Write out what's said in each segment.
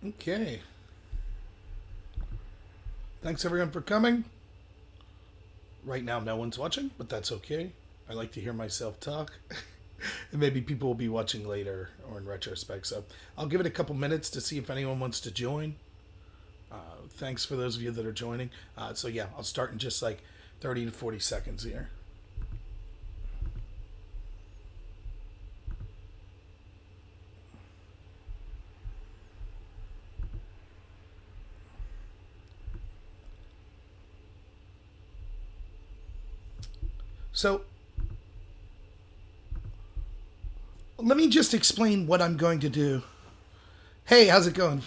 Okay. Thanks everyone for coming. Right now, no one's watching, but that's okay. I like to hear myself talk. And maybe people will be watching later or in retrospect. So I'll give it a couple minutes to see if anyone wants to join. Thanks for those of you that are joining. So yeah, I'll start in just like 30 to 40 seconds here. So let me just explain what I'm going to do. Hey, how's it going?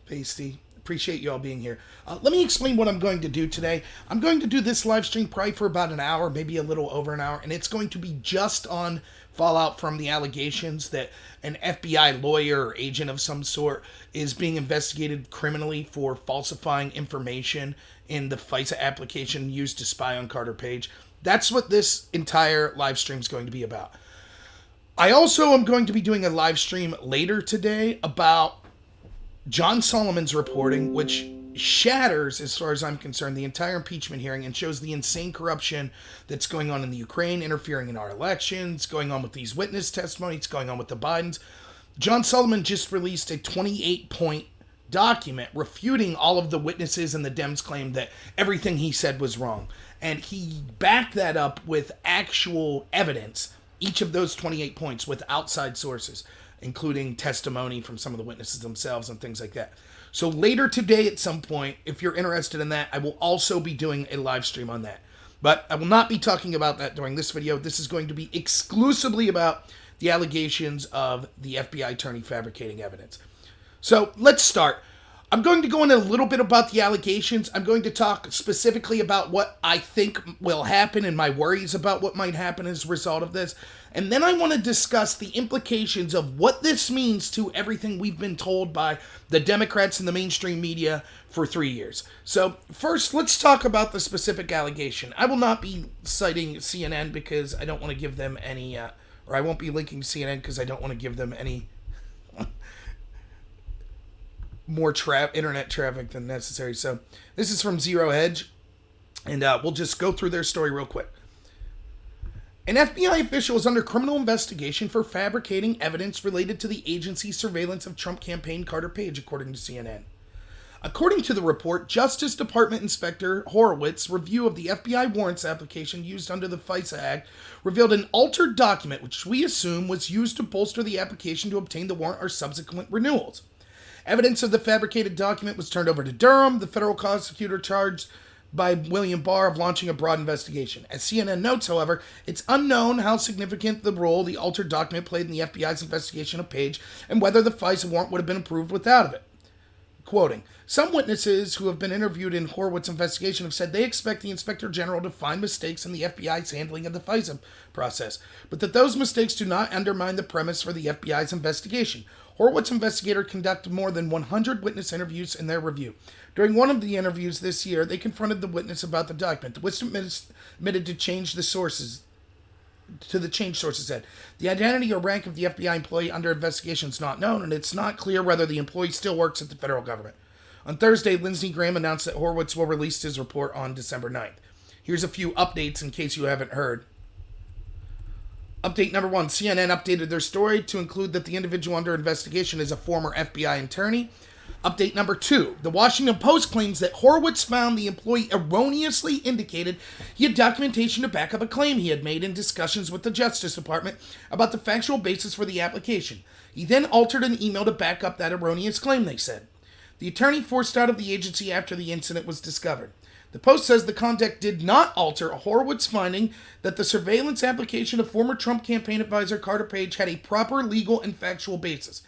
Pasty. Appreciate you all being here. Let me explain what I'm going to do today. I'm going to do this live stream probably for about an hour, maybe a little over an hour, and it's going to be just on fallout from the allegations that an FBI lawyer or agent of some sort is being investigated criminally for falsifying information in the FISA application used to spy on Carter Page. That's what this entire live stream is going to be about. I also am going to be doing a live stream later today about John Solomon's reporting, which shatters, as far as I'm concerned, the entire impeachment hearing and shows the insane corruption that's going on in the Ukraine, interfering in our elections, going on with these witness testimonies, going on with the Bidens. John Solomon just released a 28-point document refuting all of the witnesses and the Dems' claim that everything he said was wrong. And he backed that up with actual evidence, each of those 28 points, with outside sources, including testimony from some of the witnesses themselves and things like that. So later today at some point, if you're interested in that, I will also be doing a live stream on that. But I will not be talking about that during this video. This is going to be exclusively about the allegations of the FBI attorney fabricating evidence. So let's start. I'm going to go into a little bit about the allegations. I'm going to talk specifically about what I think will happen and my worries about what might happen as a result of this. And then I want to discuss the implications of what this means to everything we've been told by the Democrats and the mainstream media for 3 years. So first, let's talk about the specific allegation. I will not be citing CNN because I don't want to give them any, or I won't be linking CNN because I don't want to give them any more internet traffic than necessary. So this is from Zero Hedge, and we'll just go through their story real quick. An FBI official is under criminal investigation for fabricating evidence related to the agency's surveillance of Trump campaign Carter Page, according to CNN. According to the report, Justice Department Inspector Horowitz's review of the FBI warrants application used under the FISA Act revealed an altered document which we assume was used to bolster the application to obtain the warrant or subsequent renewals. Evidence of the fabricated document was turned over to Durham, the federal prosecutor charged by William Barr of launching a broad investigation. As CNN notes, however, it's unknown how significant the role the altered document played in the FBI's investigation of Page and whether the FISA warrant would have been approved without it. Quoting, some witnesses who have been interviewed in Horowitz's investigation have said they expect the Inspector General to find mistakes in the FBI's handling of the FISA process, but that those mistakes do not undermine the premise for the FBI's investigation. Horowitz's investigator conducted more than 100 witness interviews in their review. During one of the interviews this year, they confronted the witness about the document. The witness admitted to change the sources. To the change sources said, the identity or rank of the FBI employee under investigation is not known, and it's not clear whether the employee still works at the federal government. On Thursday, Lindsey Graham announced that Horowitz will release his report on December 9th. Here's a few updates in case you haven't heard. Update number 1, CNN updated their story to include that the individual under investigation is a former FBI attorney. Update number 2, the Washington Post claims that Horowitz found the employee erroneously indicated he had documentation to back up a claim he had made in discussions with the Justice Department about the factual basis for the application. He then altered an email to back up that erroneous claim, they said. The attorney forced out of the agency after the incident was discovered. The Post says the conduct did not alter Horowitz's finding that the surveillance application of former Trump campaign advisor Carter Page had a proper legal and factual basis.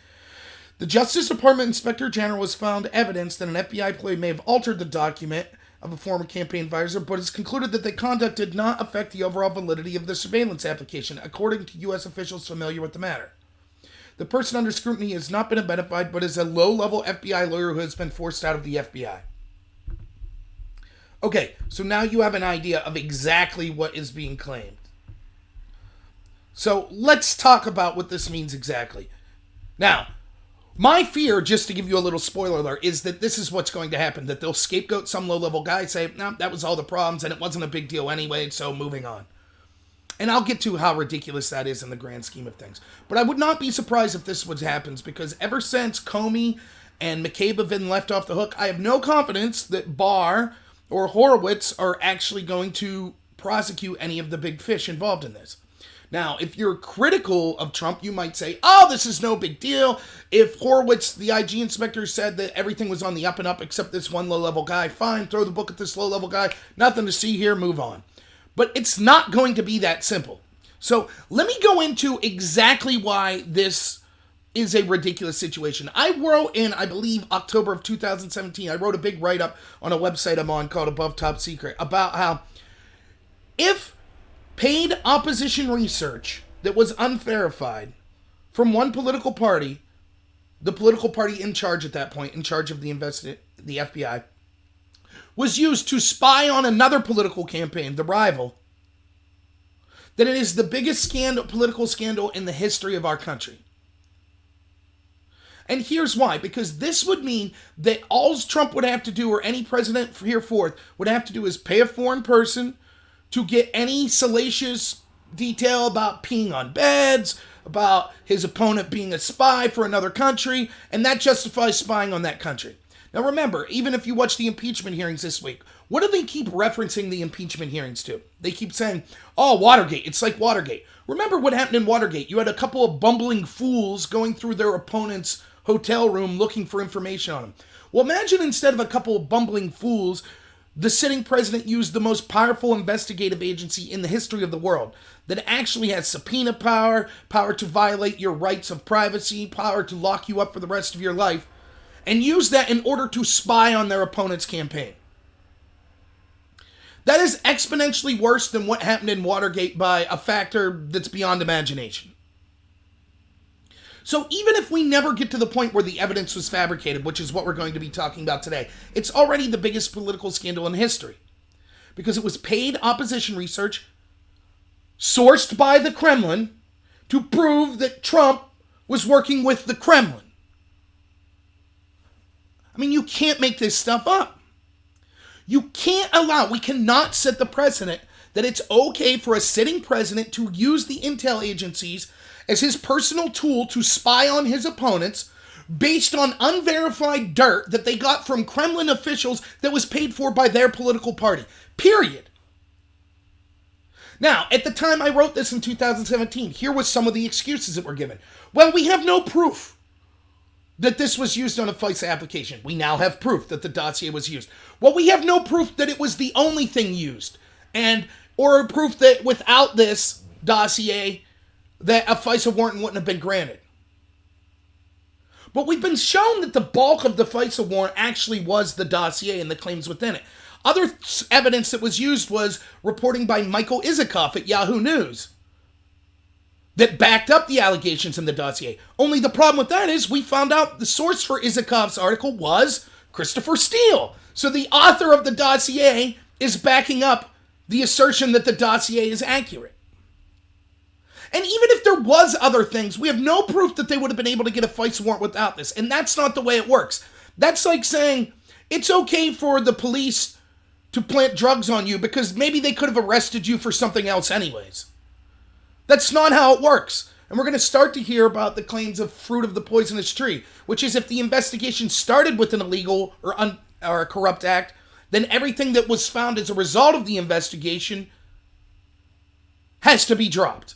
The Justice Department Inspector General has found evidence that an FBI employee may have altered the document of a former campaign advisor, but has concluded that the conduct did not affect the overall validity of the surveillance application, according to U.S. officials familiar with the matter. The person under scrutiny has not been identified, but is a low-level FBI lawyer who has been forced out of the FBI. Okay, so now you have an idea of exactly what is being claimed. So let's talk about what this means exactly. Now, My fear, just to give you a little spoiler alert, is that this is what's going to happen, that they'll scapegoat some low-level guy, say, no, that was all the problems, and it wasn't a big deal anyway, so moving on. And I'll get to how ridiculous that is in the grand scheme of things. But I would not be surprised if this would happen, because ever since Comey and McCabe have been left off the hook, I have no confidence that Barr or Horowitz are actually going to prosecute any of the big fish involved in this. Now, if you're critical of Trump, you might say, oh, this is no big deal. If Horowitz, the IG inspector, said that everything was on the up and up except this one low-level guy, fine, throw the book at this low-level guy. Nothing to see here, move on. But it's not going to be that simple. So let me go into exactly why this is a ridiculous situation. I wrote in, I believe, October of 2017, I wrote a big write-up on a website I'm on called Above Top Secret about how if paid opposition research that was unverified from one political party, the political party in charge at that point, in charge of the FBI, was used to spy on another political campaign, the rival, then it is the biggest political scandal in the history of our country. And here's why. Because this would mean that all Trump would have to do, or any president hereforth, would have to do is pay a foreign person to get any salacious detail about peeing on beds, about his opponent being a spy for another country, and that justifies spying on that country. Now remember, even if you watch the impeachment hearings this week, what do they keep referencing the impeachment hearings to? They keep saying, oh, Watergate, it's like Watergate. Remember what happened in Watergate? You had a couple of bumbling fools going through their opponent's hotel room looking for information on him. Well, imagine instead of a couple of bumbling fools, the sitting president used the most powerful investigative agency in the history of the world that actually has subpoena power, power to violate your rights of privacy, power to lock you up for the rest of your life, and use that in order to spy on their opponent's campaign. That is exponentially worse than what happened in Watergate by a factor that's beyond imagination. So even if we never get to the point where the evidence was fabricated, which is what we're going to be talking about today, it's already the biggest political scandal in history. Because it was paid opposition research sourced by the Kremlin to prove that Trump was working with the Kremlin. I mean, you can't make this stuff up. You can't allow, we cannot set the precedent that it's okay for a sitting president to use the intel agencies as his personal tool to spy on his opponents based on unverified dirt that they got from Kremlin officials that was paid for by their political party. Period. Now, at the time I wrote this in 2017, here was some of the excuses that were given. Well, we have no proof that this was used on a FISA application. We now have proof that the dossier was used. Well, we have no proof that it was the only thing used, or proof that without this dossier, that a FISA warrant wouldn't have been granted. But we've been shown that the bulk of the FISA warrant actually was the dossier and the claims within it. Other evidence that was used was reporting by Michael Isikoff at Yahoo News that backed up the allegations in the dossier. Only the problem with that is we found out the source for Isikoff's article was Christopher Steele. So the author of the dossier is backing up the assertion that the dossier is accurate. And even if there was other things, we have no proof that they would have been able to get a FISA warrant without this. And that's not the way it works. That's like saying it's okay for the police to plant drugs on you because maybe they could have arrested you for something else anyways. That's not how it works. And we're going to start to hear about the claims of fruit of the poisonous tree, which is if the investigation started with an illegal or a corrupt act, then everything that was found as a result of the investigation has to be dropped.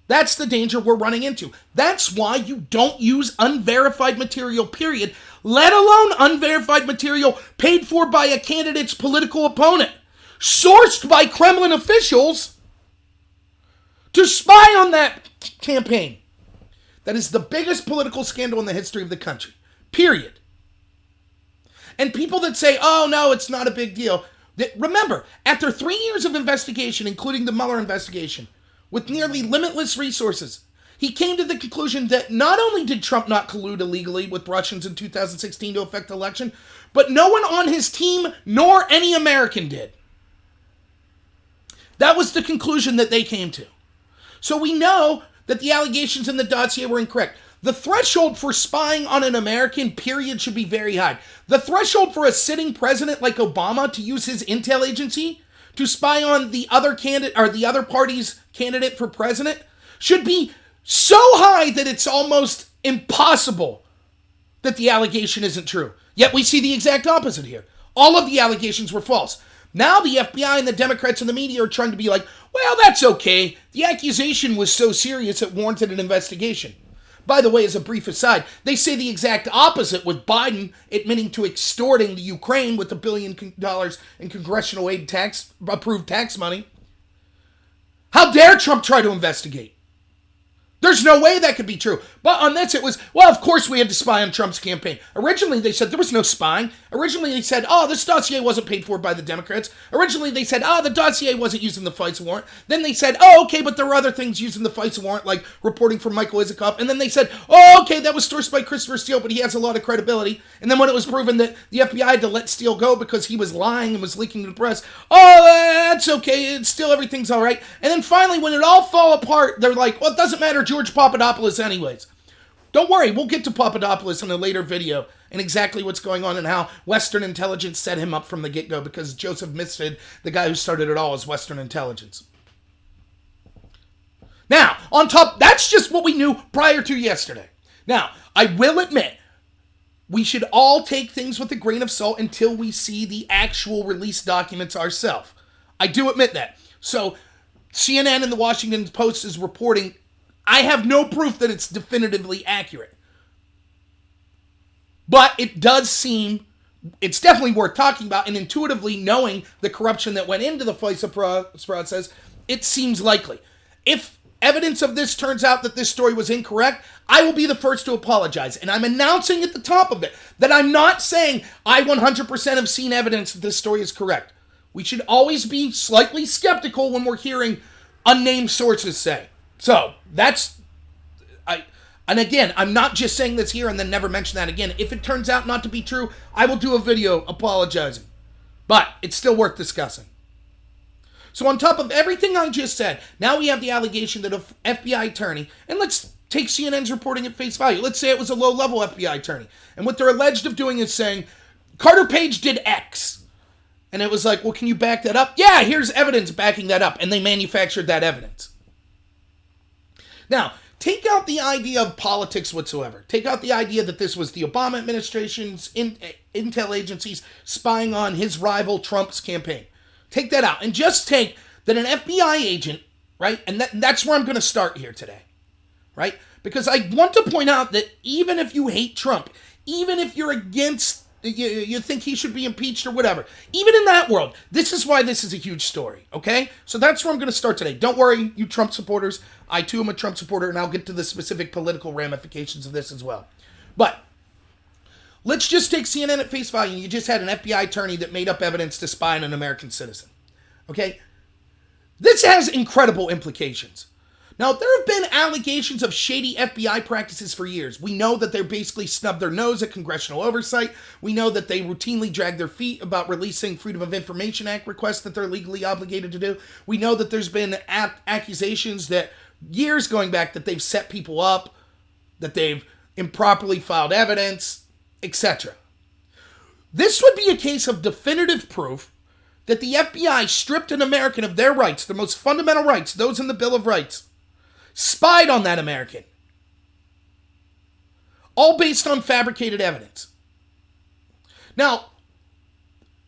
That's the danger we're running into. That's why you don't use unverified material, period, let alone unverified material paid for by a candidate's political opponent, sourced by Kremlin officials to spy on that campaign. That is the biggest political scandal in the history of the country, period. And people that say, oh, no, it's not a big deal. Remember, after 3 years of investigation, including the Mueller investigation, with nearly limitless resources, he came to the conclusion that not only did Trump not collude illegally with Russians in 2016 to affect the election, but no one on his team nor any American did. That was the conclusion that they came to. So we know that the allegations in the dossier were incorrect. The threshold for spying on an American, period, should be very high. The threshold for a sitting president like Obama to use his intel agency to spy on the other candidate or the other party's candidate for president should be so high that it's almost impossible that the allegation isn't true. Yet we see the exact opposite here. All of the allegations were false. Now the FBI and the Democrats and the media are trying to be like, well, that's okay. The accusation was so serious it warranted an investigation. By the way, as a brief aside, they say the exact opposite with Biden admitting to extorting the Ukraine with $1 billion in congressional aid approved tax money. How dare Trump try to investigate? There's no way that could be true. But on this, it was, well, of course we had to spy on Trump's campaign. Originally, they said there was no spying. Originally, they said, oh, this dossier wasn't paid for by the Democrats. Originally, they said, oh, the dossier wasn't used in the FISA warrant. Then they said, oh, okay, but there were other things used in the FISA warrant, like reporting from Michael Isikoff. And then they said, oh, okay, that was sourced by Christopher Steele, but he has a lot of credibility. And then when it was proven that the FBI had to let Steele go because he was lying and was leaking to the press, oh, that's okay, it's still everything's all right. And then finally, when it all fell apart, they're like, well, it doesn't matter, George Papadopoulos anyways. Don't worry, we'll get to Papadopoulos in a later video and exactly what's going on and how Western intelligence set him up from the get-go, because Joseph Misfit, the guy who started it all, is Western intelligence. Now, on top, that's just what we knew prior to yesterday. Now, I will admit, we should all take things with a grain of salt until we see the actual release documents ourselves. I do admit that. So, CNN and the Washington Post is reporting. I have no proof that it's definitively accurate. But it does seem, it's definitely worth talking about, and intuitively knowing the corruption that went into the FISA process, it seems likely. If evidence of this turns out that this story was incorrect, I will be the first to apologize. And I'm announcing at the top of it that I'm not saying I 100% have seen evidence that this story is correct. We should always be slightly skeptical when we're hearing unnamed sources say. So, and again, I'm not just saying this here and then never mention that again. If it turns out not to be true, I will do a video apologizing. But it's still worth discussing. So on top of everything I just said, now we have the allegation that an FBI attorney, and let's take CNN's reporting at face value. Let's say it was a low-level FBI attorney. And what they're alleged of doing is saying, Carter Page did X. And it was like, well, can you back that up? Yeah, here's evidence backing that up. And they manufactured that evidence. Now, take out the idea of politics whatsoever. Take out the idea that this was the Obama administration's intel agencies spying on his rival Trump's campaign. Take that out. And just take that an FBI agent, right? And that's where I'm going to start here today, right? Because I want to point out that even if you hate Trump, even if you're against, you think he should be impeached or whatever, even in that world, this is why this is a huge story, okay? So that's where I'm going to start today. Don't worry, you Trump supporters. I, too, am a Trump supporter, and I'll get to the specific political ramifications of this as well. But let's just take CNN at face value. You just had an FBI attorney that made up evidence to spy on an American citizen, okay? This has incredible implications. Now, there have been allegations of shady FBI practices for years. We know that they basically snubbed their nose at congressional oversight. We know that they routinely drag their feet about releasing Freedom of Information Act requests that they're legally obligated to do. We know that there's been accusations that years going back that they've set people up, that they've improperly filed evidence, etc. This would be a case of definitive proof that the FBI stripped an American of their rights, the most fundamental rights, those in the Bill of Rights, spied on that American. All based on fabricated evidence. Now,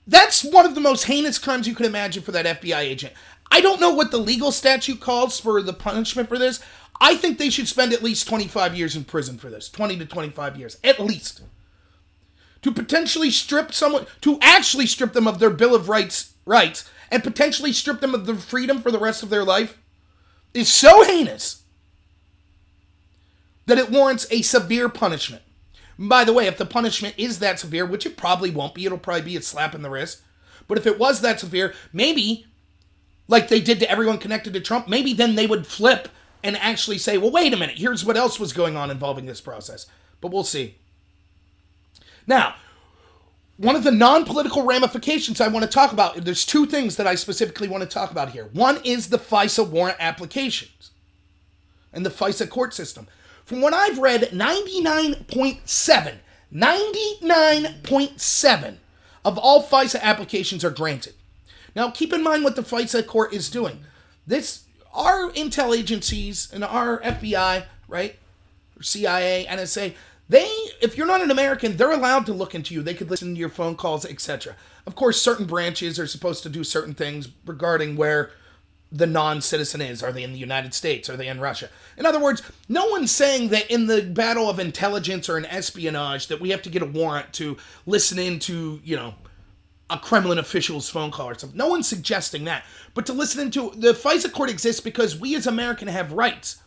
that's one of the most heinous crimes you could imagine for that FBI agent. I don't know what the legal statute calls for the punishment for this. I think they should spend at least 25 years in prison for this. 20 to 25 years, at least. To potentially strip someone, to actually strip them of their Bill of Rights, and potentially strip them of their freedom for the rest of their life, is so heinous that it warrants a severe punishment. By the way, if the punishment is that severe, which it probably won't be, it'll probably be a slap in the wrist. But if it was that severe, maybe, like they did to everyone connected to Trump, maybe then they would flip and actually say, well, wait a minute, here's what else was going on involving this process. But we'll see. Now, one of the non-political ramifications I want to talk about, there's two things that I specifically want to talk about here. One is the FISA warrant applications and the FISA court system. From what I've read, 99.7 of all FISA applications are granted. Now, keep in mind what the FISA court is doing. Our intel agencies and our FBI, right, or CIA, NSA, if you're not an American, they're allowed to look into you. They could listen to your phone calls, etc. Of course, certain branches are supposed to do certain things regarding where the non-citizen is. Are they in the United States? Are they in Russia? In other words, no one's saying that in the battle of intelligence or in espionage that we have to get a warrant to listen into, a Kremlin official's phone call or something. No one's suggesting that. But to listen into, the FISA court exists because we as Americans have rights.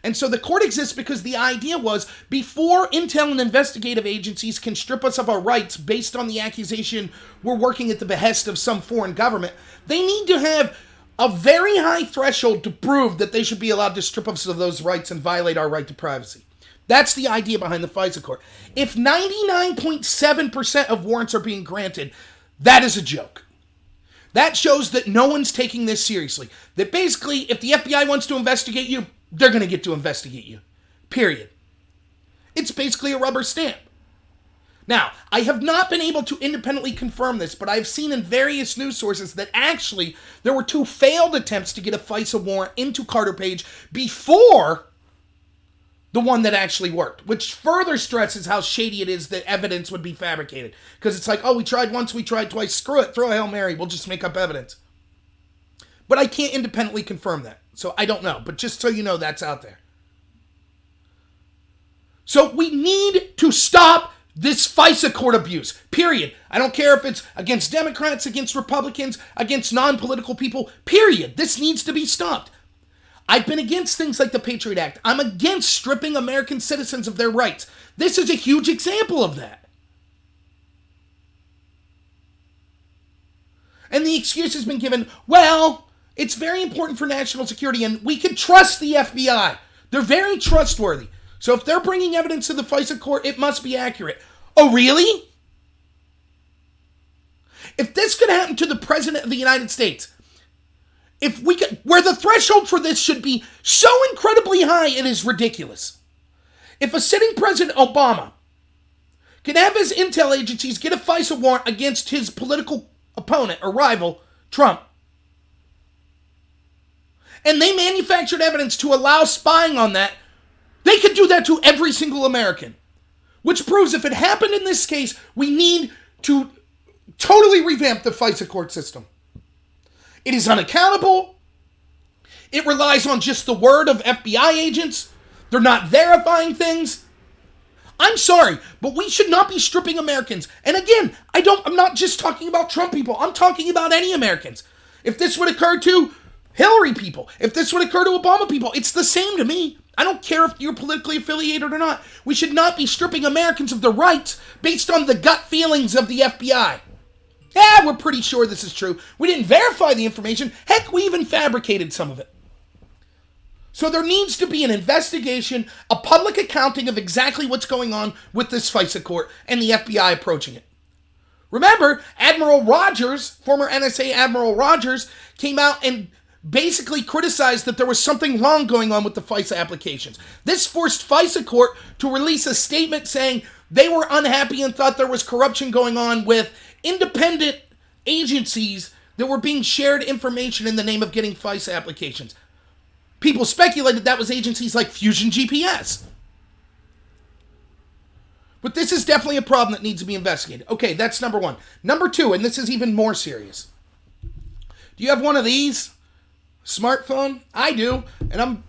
And so the court exists because the idea was, before intel and investigative agencies can strip us of our rights based on the accusation we're working at the behest of some foreign government, they need to have a very high threshold to prove that they should be allowed to strip us of those rights and violate our right to privacy. That's the idea behind the FISA court. If 99.7% of warrants are being granted, that is a joke. That shows that no one's taking this seriously. That basically, if the FBI wants to investigate you, they're going to get to investigate you. Period. It's basically a rubber stamp. Now, I have not been able to independently confirm this, but I've seen in various news sources that actually there were 2 failed attempts to get a FISA warrant into Carter Page before the one that actually worked, which further stresses how shady it is that evidence would be fabricated. Because it's like, oh, we tried once, we tried twice, screw it, throw a Hail Mary, we'll just make up evidence. But I can't independently confirm that, so I don't know. But just so you know, that's out there. So we need to stop this FISA court abuse, period. I don't care if it's against Democrats, against Republicans, against non-political people, period. This needs to be stopped. I've been against things like the Patriot Act. I'm against stripping American citizens of their rights. This is a huge example of that. And the excuse has been given, well, it's very important for national security and we can trust the FBI. They're very trustworthy. So if they're bringing evidence to the FISA court, it must be accurate. Oh, really? If this could happen to the President of the United States, where the threshold for this should be so incredibly high, it is ridiculous. If a sitting President Obama can have his intel agencies get a FISA warrant against his political opponent or rival, Trump, and they manufactured evidence to allow spying on that, they could do that to every single American. Which proves if it happened in this case, we need to totally revamp the FISA court system. It is unaccountable. It relies on just the word of FBI agents. They're not verifying things. I'm sorry, but we should not be stripping Americans. And again, I'm not just talking about Trump people. I'm talking about any Americans. If this would occur to Hillary people, if this would occur to Obama people, it's the same to me. I don't care if you're politically affiliated or not. We should not be stripping Americans of their rights based on the gut feelings of the FBI. Yeah, we're pretty sure this is true. We didn't verify the information. Heck, we even fabricated some of it. So there needs to be an investigation, a public accounting of exactly what's going on with this FISA court and the FBI approaching it. Remember, Admiral Rogers, former NSA Admiral Rogers, came out and basically criticized that there was something wrong going on with the FISA applications. This forced FISA court to release a statement saying they were unhappy and thought there was corruption going on with independent agencies that were being shared information in the name of getting FISA applications. People speculated that was agencies like Fusion GPS. But this is definitely a problem that needs to be investigated. Okay, that's number one. Number two, and this is even more serious. Do you have one of these? Smartphone? I do. And I'm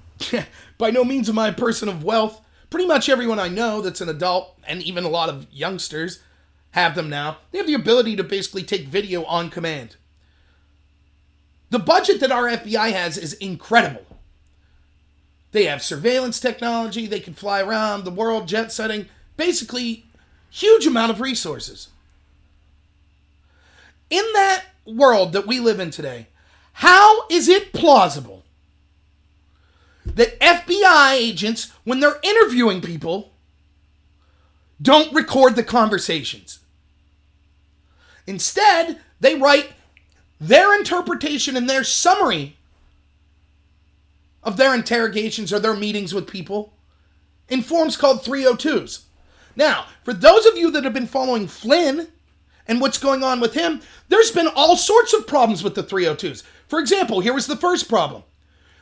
by no means am I a person of wealth. Pretty much everyone I know that's an adult, and even a lot of youngsters, have them now. They have the ability to basically take video on command. The budget that our FBI has is incredible. They have surveillance technology. They can fly around the world, jet setting. Basically, huge amount of resources. In that world that we live in today, how is it plausible that FBI agents, when they're interviewing people, don't record the conversations? Instead, they write their interpretation and their summary of their interrogations or their meetings with people in forms called 302s. Now, for those of you that have been following Flynn and what's going on with him, there's been all sorts of problems with the 302s. For example, here was the first problem.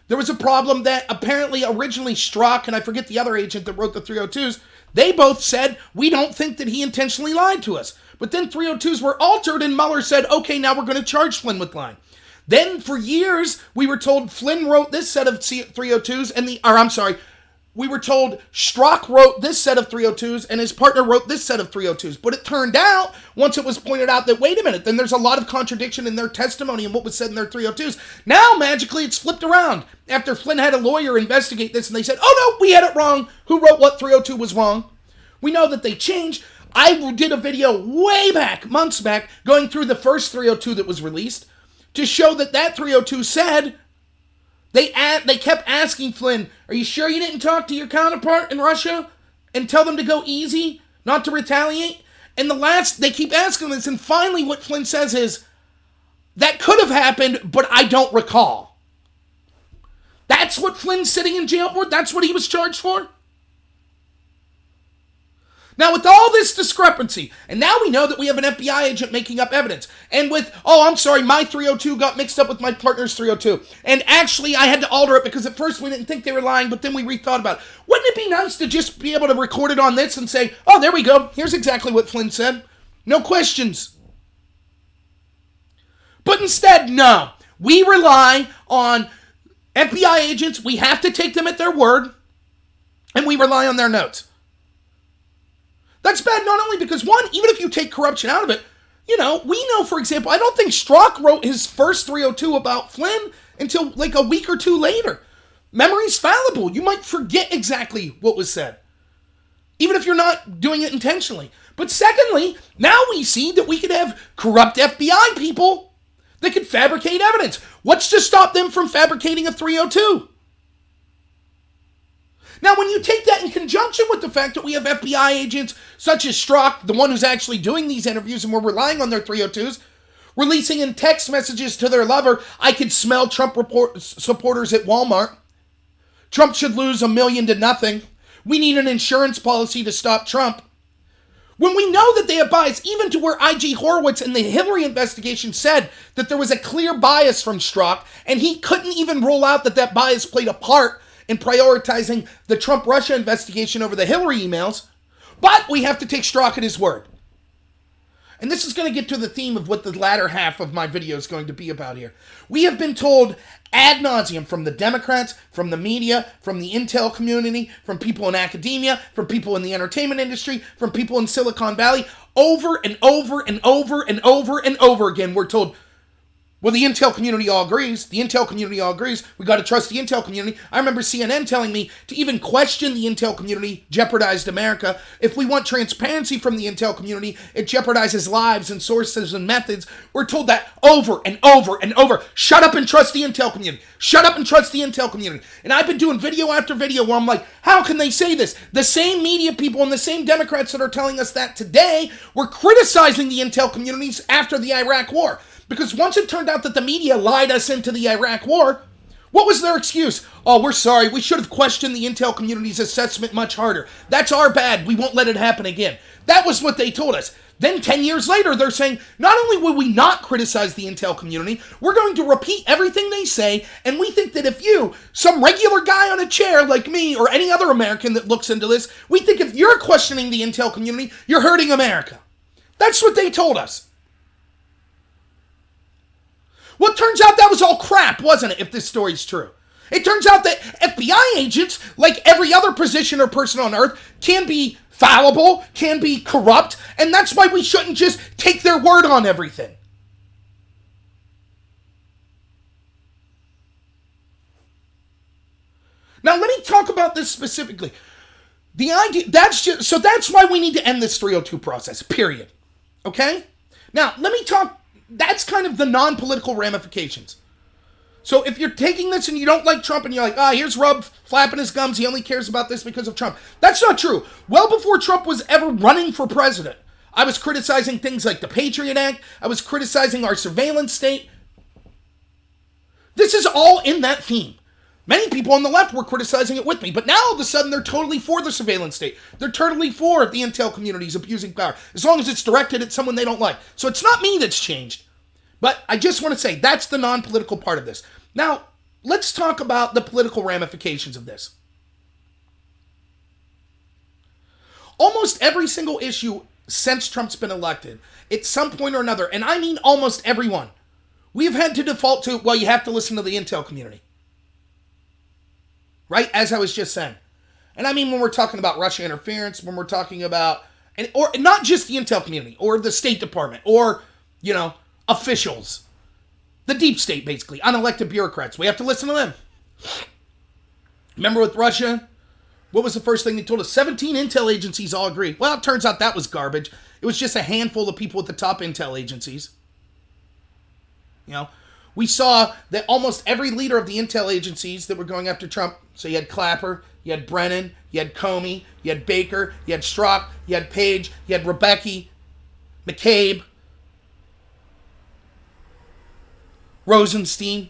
There was a problem that apparently originally Strzok, and I forget the other agent that wrote the 302s, they both said, we don't think that he intentionally lied to us. But then 302s were altered and Mueller said, okay, now we're going to charge Flynn with lying. Then for years, we were told Flynn wrote this set of 302s and we were told Strzok wrote this set of 302s and his partner wrote this set of 302s. But it turned out, once it was pointed out that, wait a minute, then there's a lot of contradiction in their testimony and what was said in their 302s. Now, magically, it's flipped around. After Flynn had a lawyer investigate this and they said, oh no, we had it wrong. Who wrote what 302 was wrong? We know that they changed. I did a video way back, months back, going through the first 302 that was released to show that 302 said, they kept asking Flynn, are you sure you didn't talk to your counterpart in Russia and tell them to go easy, not to retaliate? And they keep asking this, and finally what Flynn says is, that could have happened, but I don't recall. That's what Flynn's sitting in jail for? That's what he was charged for? Now, with all this discrepancy, and now we know that we have an FBI agent making up evidence, and with, my 302 got mixed up with my partner's 302, and actually I had to alter it because at first we didn't think they were lying, but then we rethought about it. Wouldn't it be nice to just be able to record it on this and say, oh, there we go, here's exactly what Flynn said. No questions. But instead, no. We rely on FBI agents, we have to take them at their word, and we rely on their notes. That's bad not only because, one, even if you take corruption out of it, we know, for example, I don't think Strzok wrote his first 302 about Flynn until like a week or two later. Memory's fallible. You might forget exactly what was said, even if you're not doing it intentionally. But secondly, now we see that we could have corrupt FBI people that could fabricate evidence. What's to stop them from fabricating a 302? Now, when you take that in conjunction with the fact that we have FBI agents such as Strzok, the one who's actually doing these interviews and we're relying on their 302s, releasing in text messages to their lover, I could smell Trump supporters at Walmart. Trump should lose $1 million to nothing. We need an insurance policy to stop Trump. When we know that they have bias, even to where I.G. Horowitz in the Hillary investigation said that there was a clear bias from Strzok, and he couldn't even rule out that bias played a part in prioritizing the Trump-Russia investigation over the Hillary emails, but we have to take Strzok at his word. And this is going to get to the theme of what the latter half of my video is going to be about here. We have been told ad nauseum from the Democrats, from the media, from the intel community, from people in academia, from people in the entertainment industry, from people in Silicon Valley, over and over and over and over and over again, we're told, well, the intel community all agrees. The intel community all agrees. We got to trust the intel community. I remember CNN telling me to even question the intel community jeopardized America. If we want transparency from the intel community, it jeopardizes lives and sources and methods. We're told that over and over and over. Shut up and trust the intel community. Shut up and trust the intel community. And I've been doing video after video where I'm like, how can they say this? The same media people and the same Democrats that are telling us that today were criticizing the intel communities after the Iraq War. Because once it turned out that the media lied us into the Iraq War, what was their excuse? Oh, we're sorry. We should have questioned the intel community's assessment much harder. That's our bad. We won't let it happen again. That was what they told us. Then 10 years later, they're saying, not only will we not criticize the intel community, we're going to repeat everything they say, and we think that if you, some regular guy on a chair like me or any other American that looks into this, we think if you're questioning the intel community, you're hurting America. That's what they told us. Well, it turns out that was all crap, wasn't it, if this story's true? It turns out that FBI agents, like every other position or person on earth, can be fallible, can be corrupt, and that's why we shouldn't just take their word on everything. Now, let me talk about this specifically. The idea, that's why we need to end this 302 process, period. Okay? Now, let me talk. That's kind of the non-political ramifications. So if you're taking this and you don't like Trump and you're like, here's Rub flapping his gums, he only cares about this because of Trump. That's not true. Well before Trump was ever running for president, I was criticizing things like the Patriot Act. I was criticizing our surveillance state. This is all in that theme. Many people on the left were criticizing it with me, but now all of a sudden they're totally for the surveillance state. They're totally for the intel communities abusing power, as long as it's directed at someone they don't like. So it's not me that's changed. But I just want to say that's the non-political part of this. Now, let's talk about the political ramifications of this. Almost every single issue since Trump's been elected, at some point or another, and I mean almost everyone, we've had to default to, well, you have to listen to the intel community. Right? As I was just saying. And I mean when we're talking about Russia interference, when we're talking about, or not just the intel community, or the State Department, or, officials. The deep state, basically. Unelected bureaucrats. We have to listen to them. Remember with Russia? What was the first thing they told us? 17 intel agencies all agreed. Well, it turns out that was garbage. It was just a handful of people at the top intel agencies. We saw that almost every leader of the intel agencies that were going after Trump, so you had Clapper, you had Brennan, you had Comey, you had Baker, you had Strzok, you had Page, you had Rebecca, McCabe, Rosenstein.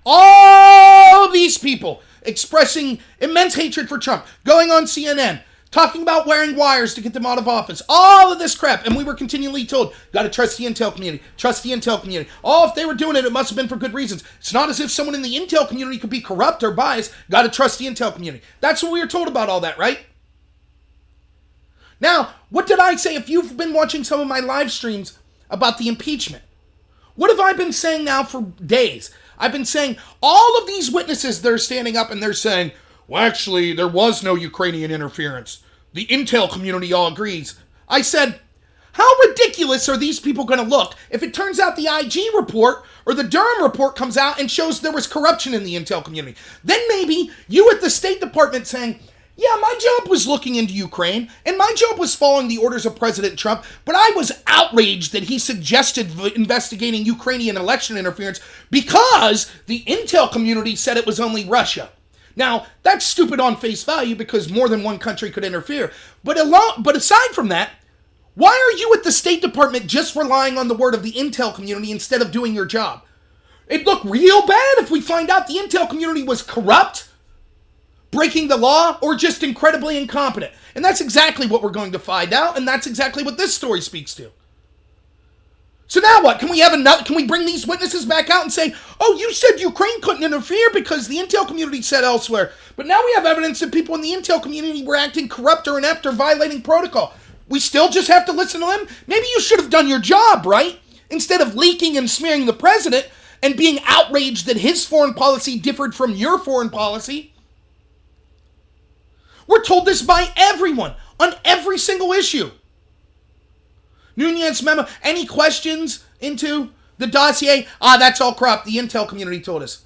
All these people expressing immense hatred for Trump, going on CNN, talking about wearing wires to get them out of office. All of this crap. And we were continually told, got to trust the intel community. Trust the intel community. Oh, if they were doing it, it must have been for good reasons. It's not as if someone in the intel community could be corrupt or biased. Got to trust the intel community. That's what we were told about all that, right? Now, what did I say? If you've been watching some of my live streams about the impeachment, what have I been saying now for days? I've been saying all of these witnesses, they're standing up and they're saying, well, actually, there was no Ukrainian interference. The intel community all agrees. I said, how ridiculous are these people going to look if it turns out the IG report or the Durham report comes out and shows there was corruption in the intel community? Then maybe you at the State Department saying, yeah, my job was looking into Ukraine, and my job was following the orders of President Trump, but I was outraged that he suggested investigating Ukrainian election interference because the intel community said it was only Russia. Now, that's stupid on face value because more than one country could interfere. But aside from that, why are you at the State Department just relying on the word of the intel community instead of doing your job? It'd look real bad if we find out the intel community was corrupt, breaking the law, or just incredibly incompetent. And that's exactly what we're going to find out, and that's exactly what this story speaks to. So now what? Can we bring these witnesses back out and say, oh, you said Ukraine couldn't interfere because the intel community said elsewhere. But now we have evidence that people in the intel community were acting corrupt or inept or violating protocol. We still just have to listen to them? Maybe you should have done your job, right? Instead of leaking and smearing the president and being outraged that his foreign policy differed from your foreign policy. We're told this by everyone on every single issue. Nunez memo, any questions into the dossier? That's all crap. The intel community told us.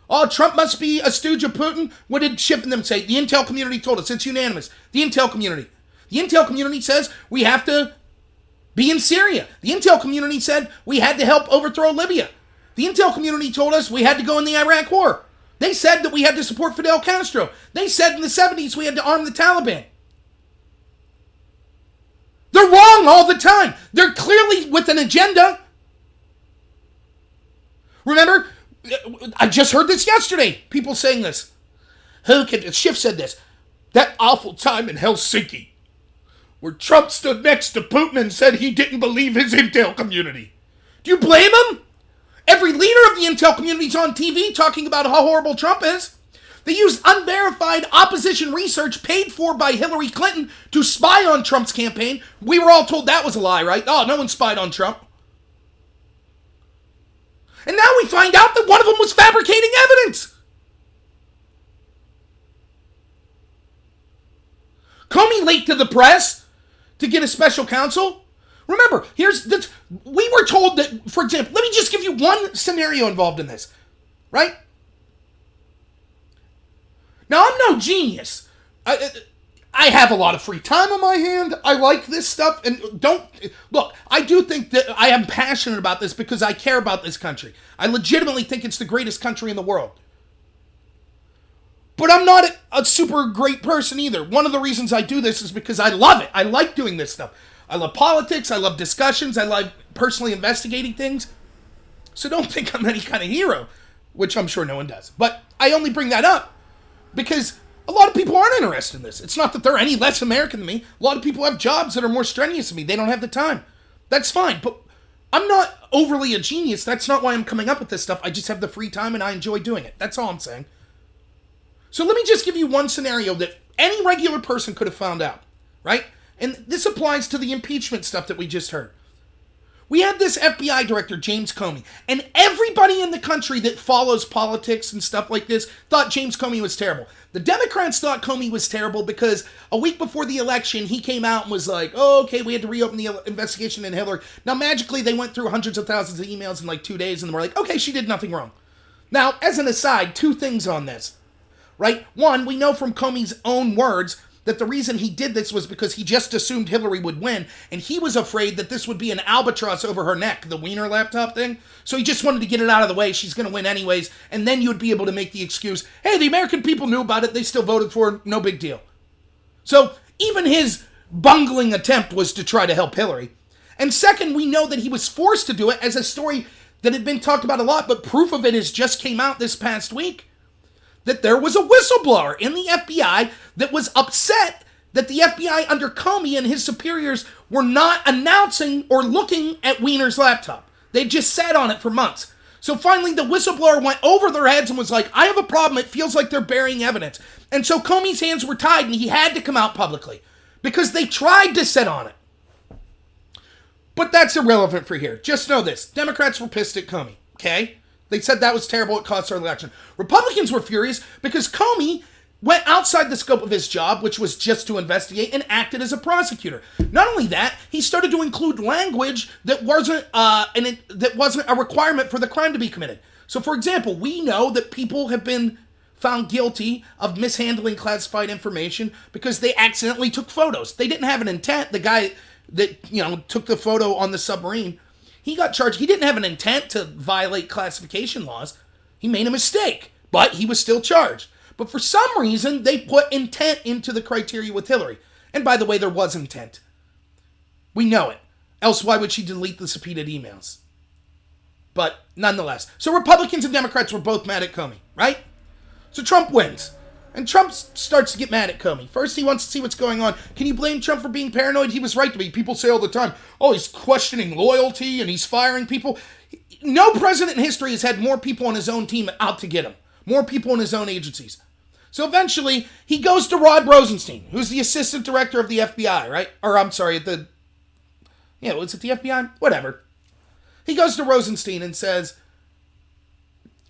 Oh, Trump must be a stooge of Putin. What did Schiff and them say? The intel community told us. It's unanimous. The intel community. The intel community says we have to be in Syria. The intel community said we had to help overthrow Libya. The intel community told us we had to go in the Iraq war. They said that we had to support Fidel Castro. They said in the 70s we had to arm the Taliban. They're wrong all the time. They're clearly with an agenda. Remember, I just heard this yesterday. People saying this. Schiff said this. That awful time in Helsinki, where Trump stood next to Putin and said he didn't believe his intel community. Do you blame him? Every leader of the intel community is on TV talking about how horrible Trump is. They used unverified opposition research paid for by Hillary Clinton to spy on Trump's campaign. We were all told that was a lie, right? Oh, no one spied on Trump. And now we find out that one of them was fabricating evidence. Comey leaked to the press to get a special counsel. Remember, we were told that, for example, let me just give you one scenario involved in this, right? Now, I'm no genius. I have a lot of free time on my hand. I like this stuff. And look, I do think that I am passionate about this because I care about this country. I legitimately think it's the greatest country in the world. But I'm not a super great person either. One of the reasons I do this is because I love it. I like doing this stuff. I love politics. I love discussions. I love personally investigating things. So don't think I'm any kind of hero, which I'm sure no one does. But I only bring that up because a lot of people aren't interested in this. It's not that they're any less American than me. A lot of people have jobs that are more strenuous than me. They don't have the time. That's fine, but I'm not overly a genius. That's not why I'm coming up with this stuff. I just have the free time and I enjoy doing it. That's all I'm saying. So let me just give you one scenario that any regular person could have found out, right? And this applies to the impeachment stuff that we just heard. We had this FBI director, James Comey, and everybody in the country that follows politics and stuff like this thought James Comey was terrible. The Democrats thought Comey was terrible because a week before the election, he came out and was like, oh, okay, we had to reopen the investigation in Hillary. Now, magically, they went through hundreds of thousands of emails in like 2 days, and were like, okay, she did nothing wrong. Now, as an aside, two things on this, right? One, we know from Comey's own words that the reason he did this was because he just assumed Hillary would win, and he was afraid that this would be an albatross over her neck, the Wiener laptop thing. So he just wanted to get it out of the way. She's going to win anyways, and then you'd be able to make the excuse, hey, the American people knew about it. They still voted for her. No big deal. So even his bungling attempt was to try to help Hillary. And second, we know that he was forced to do it as a story that had been talked about a lot, but proof of it has just came out this past week. That there was a whistleblower in the FBI that was upset that the FBI under Comey and his superiors were not announcing or looking at Wiener's laptop. They just sat on it for months. So finally the whistleblower went over their heads and was like, I have a problem. It feels like they're burying evidence. And so Comey's hands were tied and he had to come out publicly because they tried to sit on it. But that's irrelevant for here. Just know this. Democrats were pissed at Comey, okay? They said that was terrible. It cost our election. Republicans were furious because Comey went outside the scope of his job, which was just to investigate, and acted as a prosecutor. Not only that, he started to include language that wasn't a requirement for the crime to be committed. So, for example, we know that people have been found guilty of mishandling classified information because they accidentally took photos. They didn't have an intent. The guy that took the photo on the submarine, he got charged. He didn't have an intent to violate classification laws. He made a mistake, but he was still charged. But for some reason, they put intent into the criteria with Hillary. And by the way, there was intent. We know it. Else, why would she delete the subpoenaed emails? But nonetheless. So Republicans and Democrats were both mad at Comey, right? So Trump wins. And Trump starts to get mad at Comey. First, he wants to see what's going on. Can you blame Trump for being paranoid? He was right to be. People say all the time, oh, he's questioning loyalty and he's firing people. No president in history has had more people on his own team out to get him. More people in his own agencies. So eventually, he goes to Rod Rosenstein, who's the assistant director of the FBI, right? Or I'm sorry, was it the FBI? Whatever. He goes to Rosenstein and says,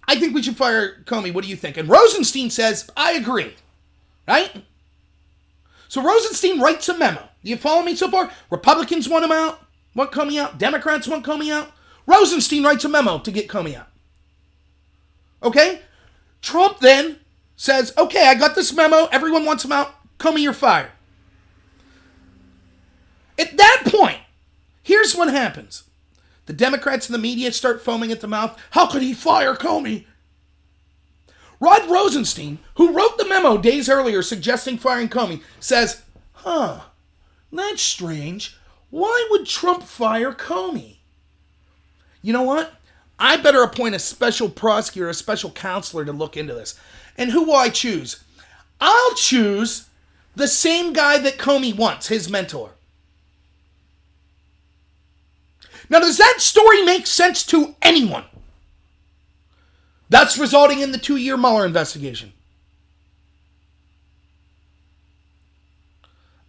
I think we should fire Comey. What do you think? And Rosenstein says, I agree. Right? So Rosenstein writes a memo. Do you follow me so far? Republicans want Comey out. Democrats want Comey out. Rosenstein writes a memo to get Comey out. Okay? Trump then says, okay, I got this memo. Everyone wants him out. Comey, you're fired. At that point, here's what happens. The Democrats and the media start foaming at the mouth. How could he fire Comey? Rod Rosenstein, who wrote the memo days earlier suggesting firing Comey, says, that's strange. Why would Trump fire Comey? You know what? I better appoint a special prosecutor, a special counselor to look into this. And who will I choose? I'll choose the same guy that Comey wants, his mentor. Now, does that story make sense to anyone? Thus resulting in the 2-year Mueller investigation.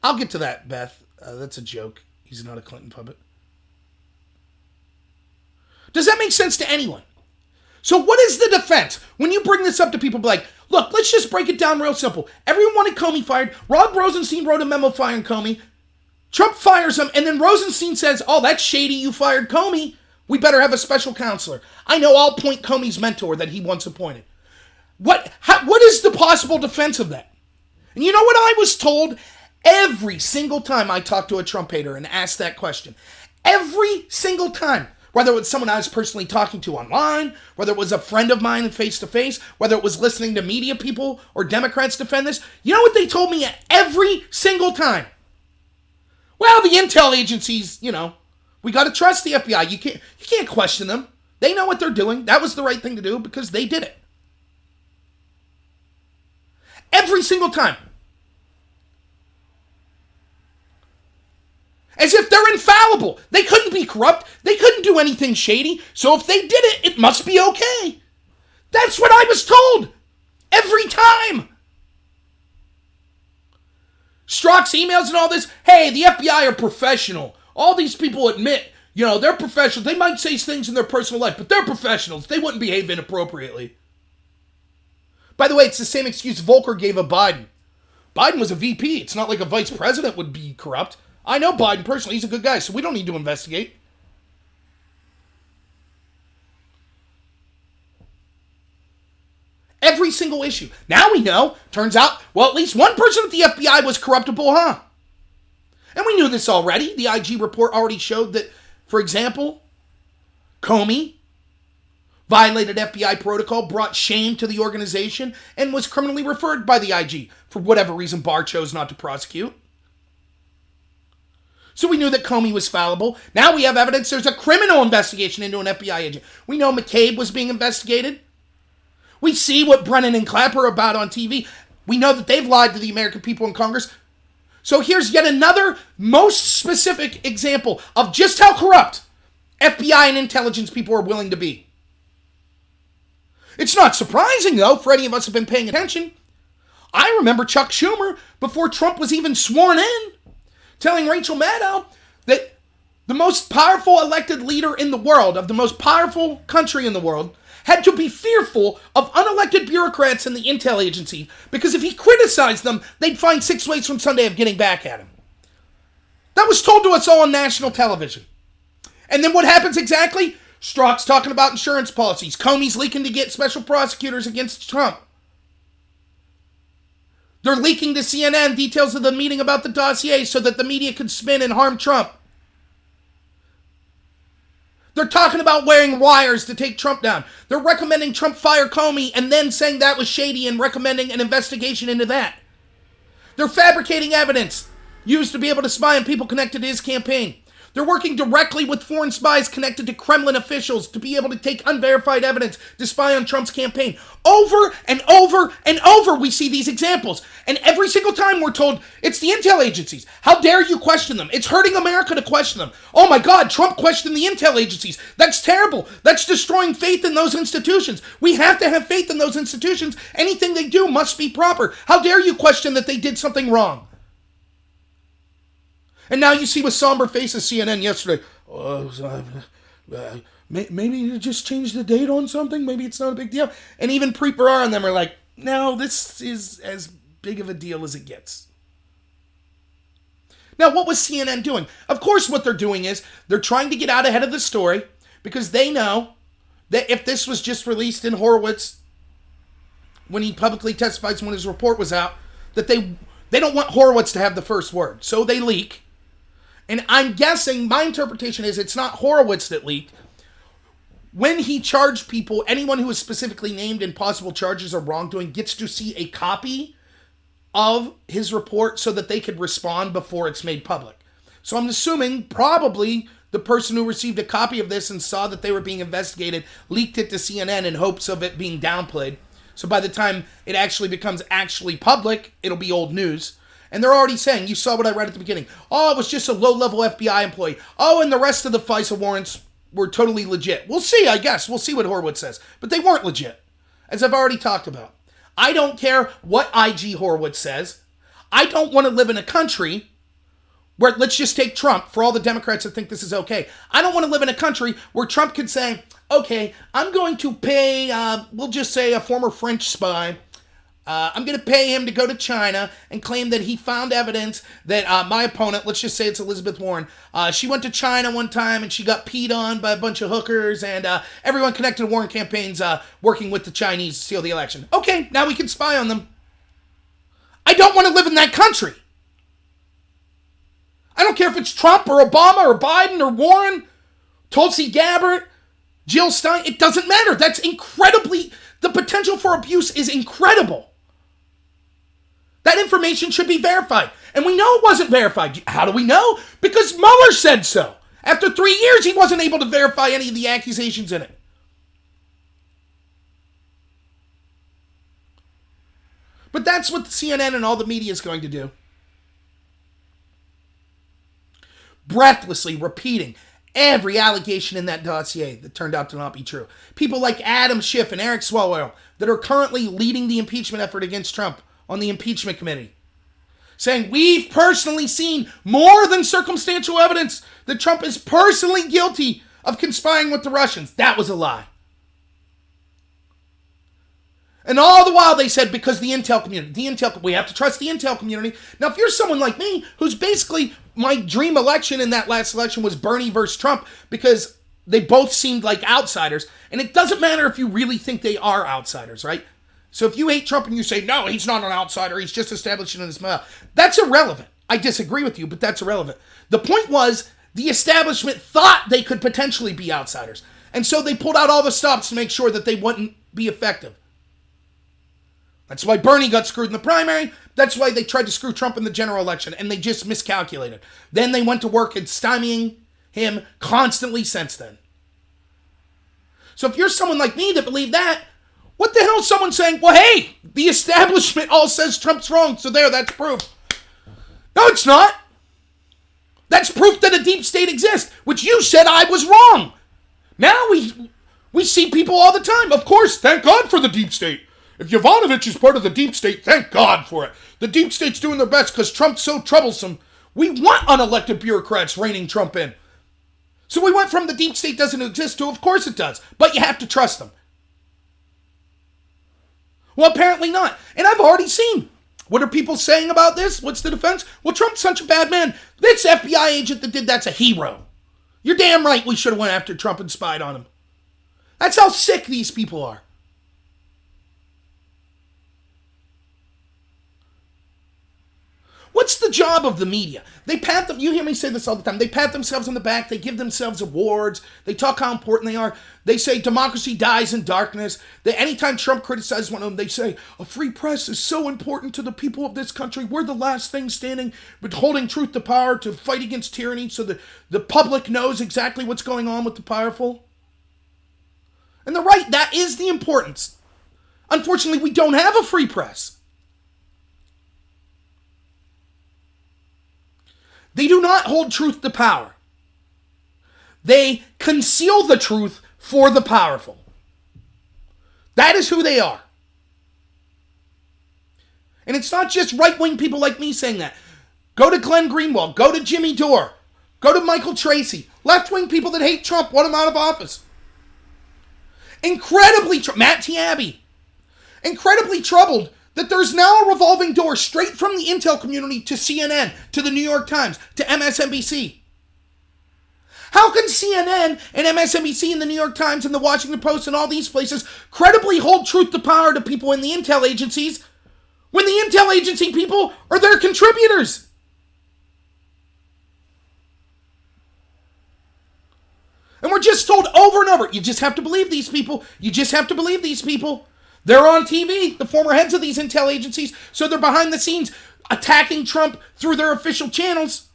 I'll get to that, Beth. That's a joke. He's not a Clinton puppet. Does that make sense to anyone? So what is the defense? When you bring this up to people, be like, look, let's just break it down real simple. Everyone wanted Comey fired. Rod Rosenstein wrote a memo firing Comey. Trump fires him, and then Rosenstein says, oh, that's shady, you fired Comey. We better have a special counselor. I know I'll appoint Comey's mentor that he once appointed. What is the possible defense of that? And you know what I was told every single time I talked to a Trump hater and asked that question? Every single time. Whether it was someone I was personally talking to online, whether it was a friend of mine face-to-face, whether it was listening to media people or Democrats defend this, you know what they told me every single time? Well, the intel agencies, we got to trust the FBI. You can't question them. They know what they're doing. That was the right thing to do because they did it. Every single time. As if they're infallible. They couldn't be corrupt. They couldn't do anything shady. So if they did it, it must be okay. That's what I was told. Every time. Strzok's emails and all this. Hey, the FBI are professional. All these people admit, they're professionals. They might say things in their personal life, but they're professionals. They wouldn't behave inappropriately. By the way, it's the same excuse Volcker gave of Biden. Biden was a VP. It's not like a vice president would be corrupt. I know Biden personally. He's a good guy, so we don't need to investigate. Every single issue. Now we know. Turns out, at least one person at the FBI was corruptible, huh? And we knew this already. The IG report already showed that, for example, Comey violated FBI protocol, brought shame to the organization, and was criminally referred by the IG. For whatever reason, Barr chose not to prosecute. So we knew that Comey was fallible. Now we have evidence there's a criminal investigation into an FBI agent. We know McCabe was being investigated. We see what Brennan and Clapper are about on TV. We know that they've lied to the American people in Congress. So here's yet another most specific example of just how corrupt FBI and intelligence people are willing to be. It's not surprising, though, for any of us who have been paying attention. I remember Chuck Schumer, before Trump was even sworn in, telling Rachel Maddow that the most powerful elected leader in the world, of the most powerful country in the world, had to be fearful of unelected bureaucrats in the intel agency because if he criticized them, they'd find 6 ways from Sunday of getting back at him. That was told to us all on national television. And then what happens exactly? Strzok's talking about insurance policies. Comey's leaking to get special prosecutors against Trump. They're leaking to CNN details of the meeting about the dossier so that the media could spin and harm Trump. They're talking about wearing wires to take Trump down. They're recommending Trump fire Comey and then saying that was shady and recommending an investigation into that. They're fabricating evidence used to be able to spy on people connected to his campaign. They're working directly with foreign spies connected to Kremlin officials to be able to take unverified evidence to spy on Trump's campaign. Over and over and over we see these examples. And every single time we're told, it's the intel agencies. How dare you question them? It's hurting America to question them. Oh my God, Trump questioned the intel agencies. That's terrible. That's destroying faith in those institutions. We have to have faith in those institutions. Anything they do must be proper. How dare you question that they did something wrong? And now you see with somber faces CNN yesterday, maybe you just changed the date on something. Maybe it's not a big deal. And even Preet Bharara and them are like, no, this is as big of a deal as it gets. Now, what was CNN doing? Of course, what they're doing is they're trying to get out ahead of the story because they know that if this was just released in Horowitz when he publicly testifies when his report was out, that they don't want Horowitz to have the first word. So they leak. And I'm guessing, my interpretation is it's not Horowitz that leaked. When he charged people, anyone who is specifically named in possible charges of wrongdoing gets to see a copy of his report so that they could respond before it's made public. So I'm assuming probably the person who received a copy of this and saw that they were being investigated leaked it to CNN in hopes of it being downplayed. So by the time it actually becomes actually public, it'll be old news. And they're already saying, you saw what I read at the beginning. Oh, it was just a low-level FBI employee. Oh, and the rest of the FISA warrants were totally legit. We'll see, I guess. We'll see what Horowitz says. But they weren't legit, as I've already talked about. I don't care what IG Horowitz says. I don't want to live in a country where, let's just take Trump, for all the Democrats that think this is okay. I don't want to live in a country where Trump could say, okay, I'm going to pay, we'll just say a former French spy, I'm going to pay him to go to China and claim that he found evidence that my opponent, let's just say it's Elizabeth Warren, she went to China one time and she got peed on by a bunch of hookers and everyone connected to Warren campaigns working with the Chinese to steal the election. Okay, now we can spy on them. I don't want to live in that country. I don't care if it's Trump or Obama or Biden or Warren, Tulsi Gabbard, Jill Stein. It doesn't matter. That's incredibly, the potential for abuse is incredible. That information should be verified. And we know it wasn't verified. How do we know? Because Mueller said so. After 3 years, he wasn't able to verify any of the accusations in it. But that's what the CNN and all the media is going to do. Breathlessly repeating every allegation in that dossier that turned out to not be true. People like Adam Schiff and Eric Swalwell that are currently leading the impeachment effort against Trump on the impeachment committee, saying we've personally seen more than circumstantial evidence that Trump is personally guilty of conspiring with the Russians. That was a lie. And all the while they said because the intel community, we have to trust the intel community. Now, if you're someone like me, who's basically, my dream election in that last election was Bernie versus Trump because they both seemed like outsiders. And it doesn't matter if you really think they are outsiders, right? So if you hate Trump and you say, no, he's not an outsider, he's just establishing his mouth, that's irrelevant. I disagree with you, but that's irrelevant. The point was the establishment thought they could potentially be outsiders. And so they pulled out all the stops to make sure that they wouldn't be effective. That's why Bernie got screwed in the primary. That's why they tried to screw Trump in the general election, and they just miscalculated. Then they went to work at stymieing him constantly since then. So if you're someone like me that believe that, what the hell is someone saying, well, hey, the establishment all says Trump's wrong, so that's proof. No, it's not. That's proof that a deep state exists, which you said I was wrong. Now we see people all the time. Of course, thank God for the deep state. If Yovanovitch is part of the deep state, thank God for it. The deep state's doing their best because Trump's so troublesome. We want unelected bureaucrats reining Trump in. So we went from the deep state doesn't exist to of course it does. But you have to trust them. Well, apparently not. And I've already seen. What are people saying about this? What's the defense? Well, Trump's such a bad man. This FBI agent that did that's a hero. You're damn right we should have went after Trump and spied on him. That's how sick these people are. What's the job of the media? They pat them, you hear me say this all the time, they pat themselves on the back, they give themselves awards, they talk how important they are, they say democracy dies in darkness, anytime Trump criticizes one of them, they say, a free press is so important to the people of this country, we're the last thing standing, but holding truth to power to fight against tyranny so that the public knows exactly what's going on with the powerful. And they're right, that is the importance. Unfortunately, we don't have a free press. They do not hold truth to power. They conceal the truth for the powerful. That is who they are. And it's not just right-wing people like me saying that. Go to Glenn Greenwald. Go to Jimmy Dore. Go to Michael Tracy. Left-wing people that hate Trump, want him out of office. Matt Taibbi. Incredibly troubled that there's now a revolving door straight from the intel community to CNN, to the New York Times, to MSNBC. How can CNN and MSNBC and the New York Times and the Washington Post and all these places credibly hold truth to power to people in the intel agencies when the intel agency people are their contributors? And we're just told over and over, you just have to believe these people. You just have to believe these people. They're on TV, the former heads of these intel agencies, so they're behind the scenes attacking Trump through their official channels.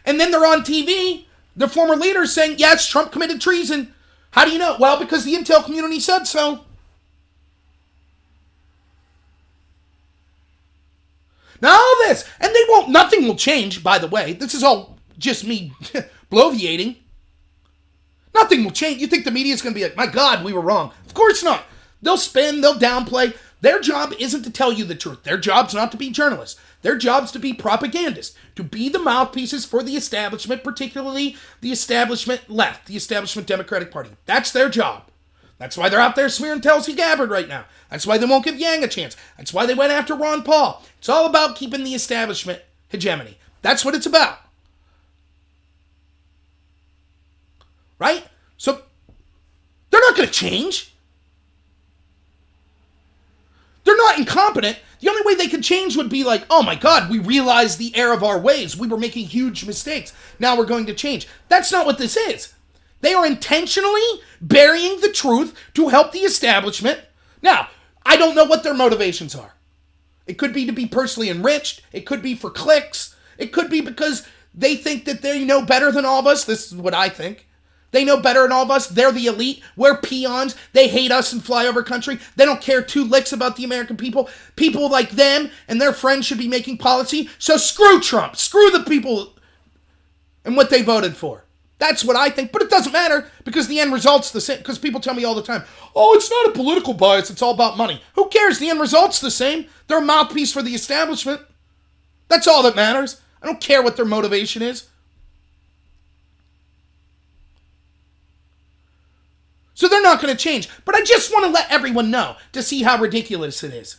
And then they're on TV, the former leaders saying, yes, Trump committed treason. How do you know? Well, because the intel community said so. Now all this, and nothing will change, by the way. This is all just me bloviating. Nothing will change. You think the media is going to be like, my God, we were wrong. Of course not. They'll spin, they'll downplay. Their job isn't to tell you the truth. Their job's not to be journalists. Their job's to be propagandists, to be the mouthpieces for the establishment, particularly the establishment left, the establishment Democratic Party. That's their job. That's why they're out there smearing Tulsi Gabbard right now. That's why they won't give Yang a chance. That's why they went after Ron Paul. It's all about keeping the establishment hegemony. That's what it's about. Right? So, they're not going to change. They're not incompetent. The only way they could change would be like, oh my God, we realized the error of our ways. We were making huge mistakes. Now we're going to change. That's not what this is. They are intentionally burying the truth to help the establishment. Now, I don't know what their motivations are. It could be to be personally enriched. It could be for clicks. It could be because they think that they know better than all of us. This is what I think. They know better than all of us. They're the elite. We're peons. They hate us and fly over country. They don't care two licks about the American people. People like them and their friends should be making policy. So screw Trump. Screw the people and what they voted for. That's what I think. But it doesn't matter because the end result's the same. Because people tell me all the time, oh, it's not a political bias. It's all about money. Who cares? The end result's the same. They're a mouthpiece for the establishment. That's all that matters. I don't care what their motivation is. So they're not going to change. But I just want to let everyone know to see how ridiculous it is.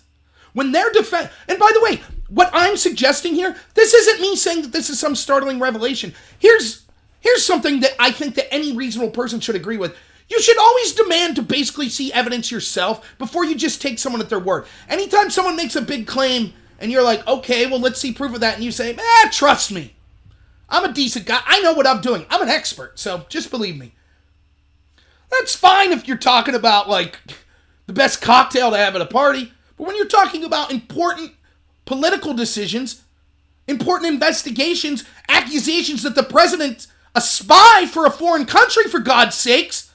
When they're and by the way, what I'm suggesting here, this isn't me saying that this is some startling revelation. Here's something that I think that any reasonable person should agree with. You should always demand to basically see evidence yourself before you just take someone at their word. Anytime someone makes a big claim and you're like, okay, well, let's see proof of that. And you say, trust me. I'm a decent guy. I know what I'm doing. I'm an expert. So just believe me. That's fine if you're talking about, like, the best cocktail to have at a party. But when you're talking about important political decisions, important investigations, accusations that the president's a spy for a foreign country, for God's sakes,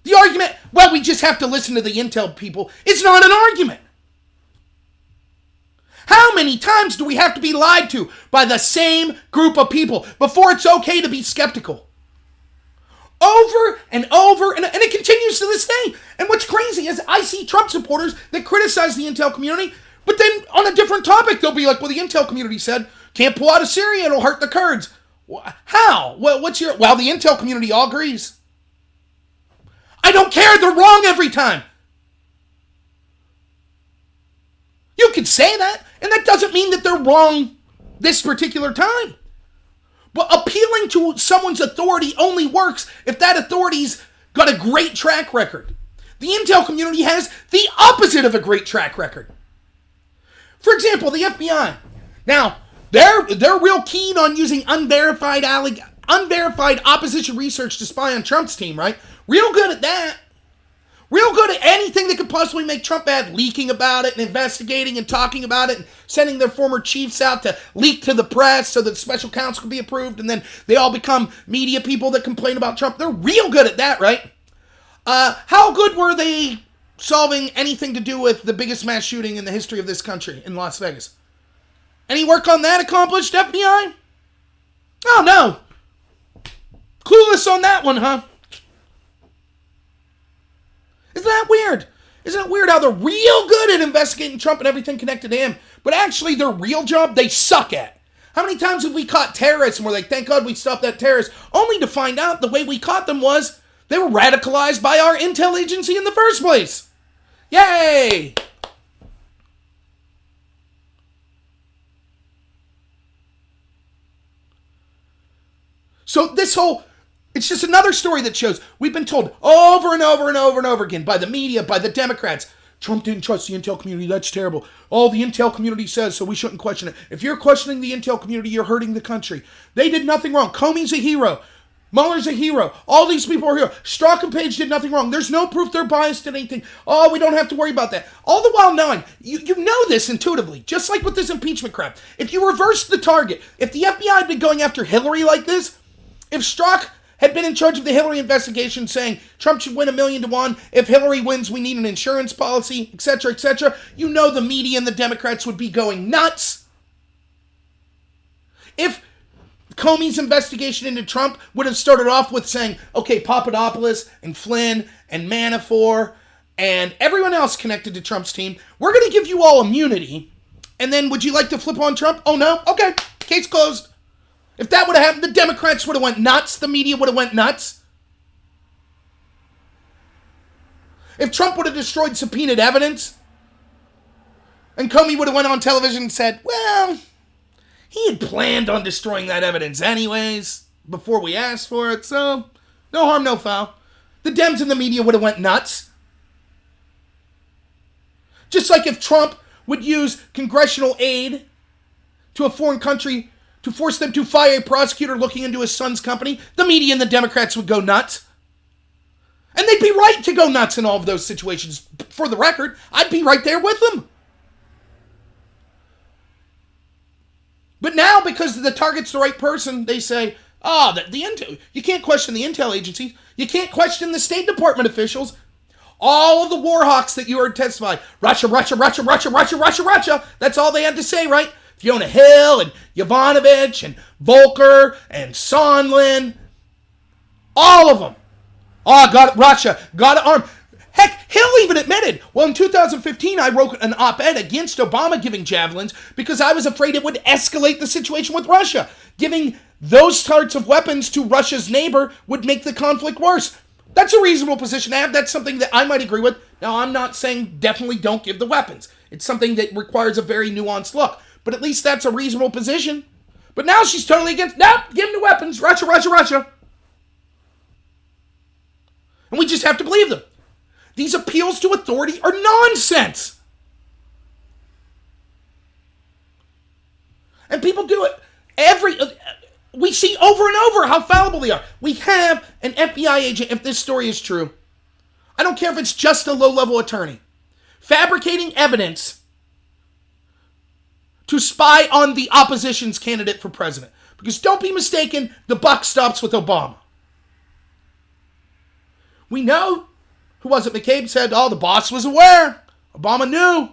the argument, well, we just have to listen to the intel people, is not an argument. How many times do we have to be lied to by the same group of people before it's okay to be skeptical? Over and over, and it continues to this day. And what's crazy is I see Trump supporters that criticize the intel community, but then on a different topic, they'll be like, well, the intel community said, can't pull out of Syria, it'll hurt the Kurds. How? Well, the intel community all agrees. I don't care, they're wrong every time. You could say that, and that doesn't mean that they're wrong this particular time. But appealing to someone's authority only works if that authority's got a great track record. The intel community has the opposite of a great track record. For example, the FBI. Now, they're real keen on using unverified opposition research to spy on Trump's team, right? Real good at that. Real good at anything that could possibly make Trump bad, leaking about it and investigating and talking about it and sending their former chiefs out to leak to the press so that special counsel can be approved and then they all become media people that complain about Trump. They're real good at that, right? How good were they solving anything to do with the biggest mass shooting in the history of this country in Las Vegas? Any work on that accomplished, FBI? Oh, no. Clueless on that one, huh? Isn't that weird? Isn't it weird how they're real good at investigating Trump and everything connected to him, but actually their real job they suck at? How many times have we caught terrorists and we're like, thank God we stopped that terrorist, only to find out the way we caught them was they were radicalized by our intel agency in the first place. Yay! So this whole... It's just another story that shows we've been told over and over and over and over again by the media, by the Democrats, Trump didn't trust the intel community, that's terrible. All the intel community says, so we shouldn't question it. If you're questioning the intel community, you're hurting the country. They did nothing wrong. Comey's a hero. Mueller's a hero. All these people are heroes. Strzok and Page did nothing wrong. There's no proof they're biased in anything. Oh, we don't have to worry about that. All the while knowing, you know this intuitively, just like with this impeachment crap. If you reverse the target, if the FBI had been going after Hillary like this, if Strzok had been in charge of the Hillary investigation saying Trump should win 1,000,000 to 1, if Hillary wins we need an insurance policy, etc., you know the media and the Democrats would be going nuts. If Comey's investigation into Trump would have started off with saying, okay, Papadopoulos and Flynn and Manafort and everyone else connected to Trump's team, we're going to give you all immunity, and then would you like to flip on Trump? Oh no? Okay, case closed. If that would have happened, the Democrats would have went nuts. The media would have went nuts. If Trump would have destroyed subpoenaed evidence, and Comey would have went on television and said, well, he had planned on destroying that evidence anyways before we asked for it, so no harm, no foul. The Dems and the media would have went nuts. Just like if Trump would use congressional aid to a foreign country to force them to fire a prosecutor looking into his son's company, the media and the Democrats would go nuts. And they'd be right to go nuts in all of those situations. For the record, I'd be right there with them. But now, because the target's the right person, they say, The intel. You can't question the intel agencies. You can't question the State Department officials. All of the war hawks that you heard testify. Russia, Russia, Russia, Russia, Russia, Russia, Russia. That's all they had to say, right? Fiona Hill and Yovanovitch and Volker and Sondland. All of them. Oh, got it, Russia. Got it armed. Heck, Hill even admitted, well, in 2015, I wrote an op-ed against Obama giving javelins because I was afraid it would escalate the situation with Russia. Giving those sorts of weapons to Russia's neighbor would make the conflict worse. That's a reasonable position to have. That's something that I might agree with. Now, I'm not saying definitely don't give the weapons. It's something that requires a very nuanced look. But at least that's a reasonable position. But now she's totally against, nope, give them the weapons. Russia, Russia, Russia. And we just have to believe them. These appeals to authority are nonsense. And people do it. We see over and over how fallible they are. We have an FBI agent, if this story is true. I don't care if it's just a low-level attorney. Fabricating evidence to spy on the opposition's candidate for president. Because don't be mistaken, the buck stops with Obama. We know, who was it? McCabe said, the boss was aware. Obama knew.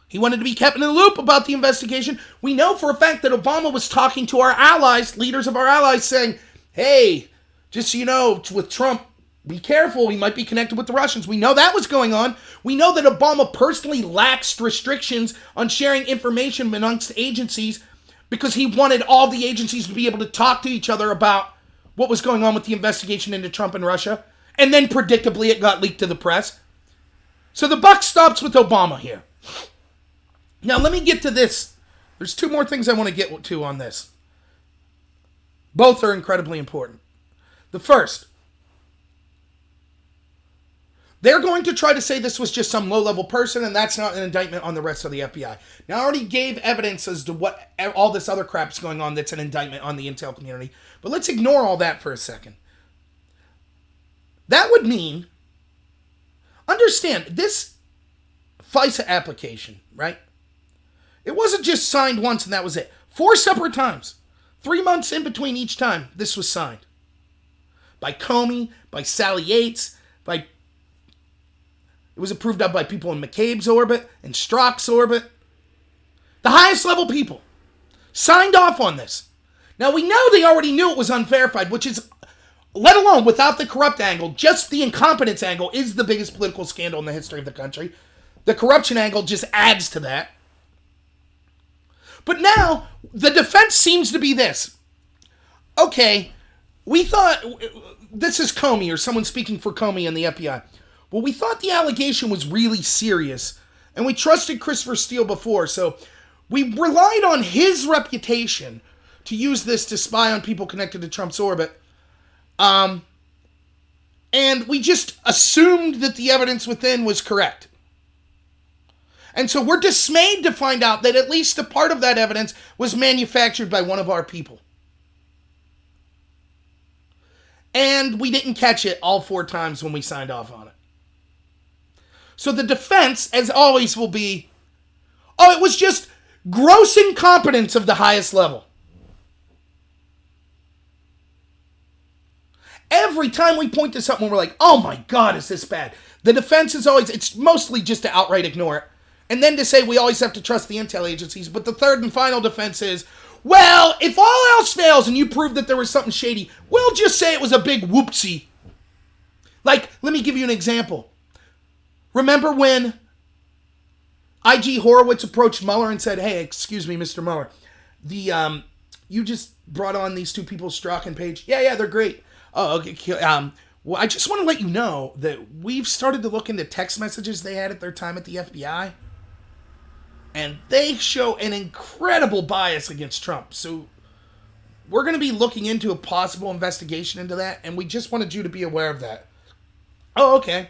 He wanted to be kept in the loop about the investigation. We know for a fact that Obama was talking to our allies, leaders of our allies, saying, hey, just so you know, with Trump, be careful. He might be connected with the Russians. We know that was going on. We know that Obama personally laxed restrictions on sharing information amongst agencies because he wanted all the agencies to be able to talk to each other about what was going on with the investigation into Trump and Russia. And then, predictably, it got leaked to the press. So the buck stops with Obama here. Now, let me get to this. There's two more things I want to get to on this. Both are incredibly important. The first, they're going to try to say this was just some low-level person, and that's not an indictment on the rest of the FBI. Now, I already gave evidence as to what all this other crap's going on that's an indictment on the intel community. But let's ignore all that for a second. That would mean, understand, this FISA application, right? It wasn't just signed once and that was it. 4 separate times. 3 months in between each time this was signed. By Comey, by Sally Yates, it was approved of by people in McCabe's orbit and Strzok's orbit. The highest level people signed off on this. Now we know they already knew it was unverified, which is, let alone without the corrupt angle, just the incompetence angle is the biggest political scandal in the history of the country. The corruption angle just adds to that. But now, the defense seems to be this. Okay, we thought, this is Comey or someone speaking for Comey in the FBI. Well, we thought the allegation was really serious, and we trusted Christopher Steele before, so we relied on his reputation to use this to spy on people connected to Trump's orbit. And we just assumed that the evidence within was correct. And so we're dismayed to find out that at least a part of that evidence was manufactured by one of our people. And we didn't catch it all 4 times when we signed off on it. So the defense, as always, will be, it was just gross incompetence of the highest level. Every time we point to something, we're like, oh my God, is this bad? The defense is always, it's mostly just to outright ignore it. And then to say we always have to trust the intel agencies. But the third and final defense is, well, if all else fails and you prove that there was something shady, we'll just say it was a big whoopsie. Like, let me give you an example. Remember when IG Horowitz approached Mueller and said, hey, excuse me, Mr. Mueller, you just brought on these 2 people, Strzok and Page. Yeah, they're great. Oh, okay. Well, I just want to let you know that we've started to look into text messages they had at their time at the FBI. And they show an incredible bias against Trump. So we're going to be looking into a possible investigation into that. And we just wanted you to be aware of that. Oh, okay. And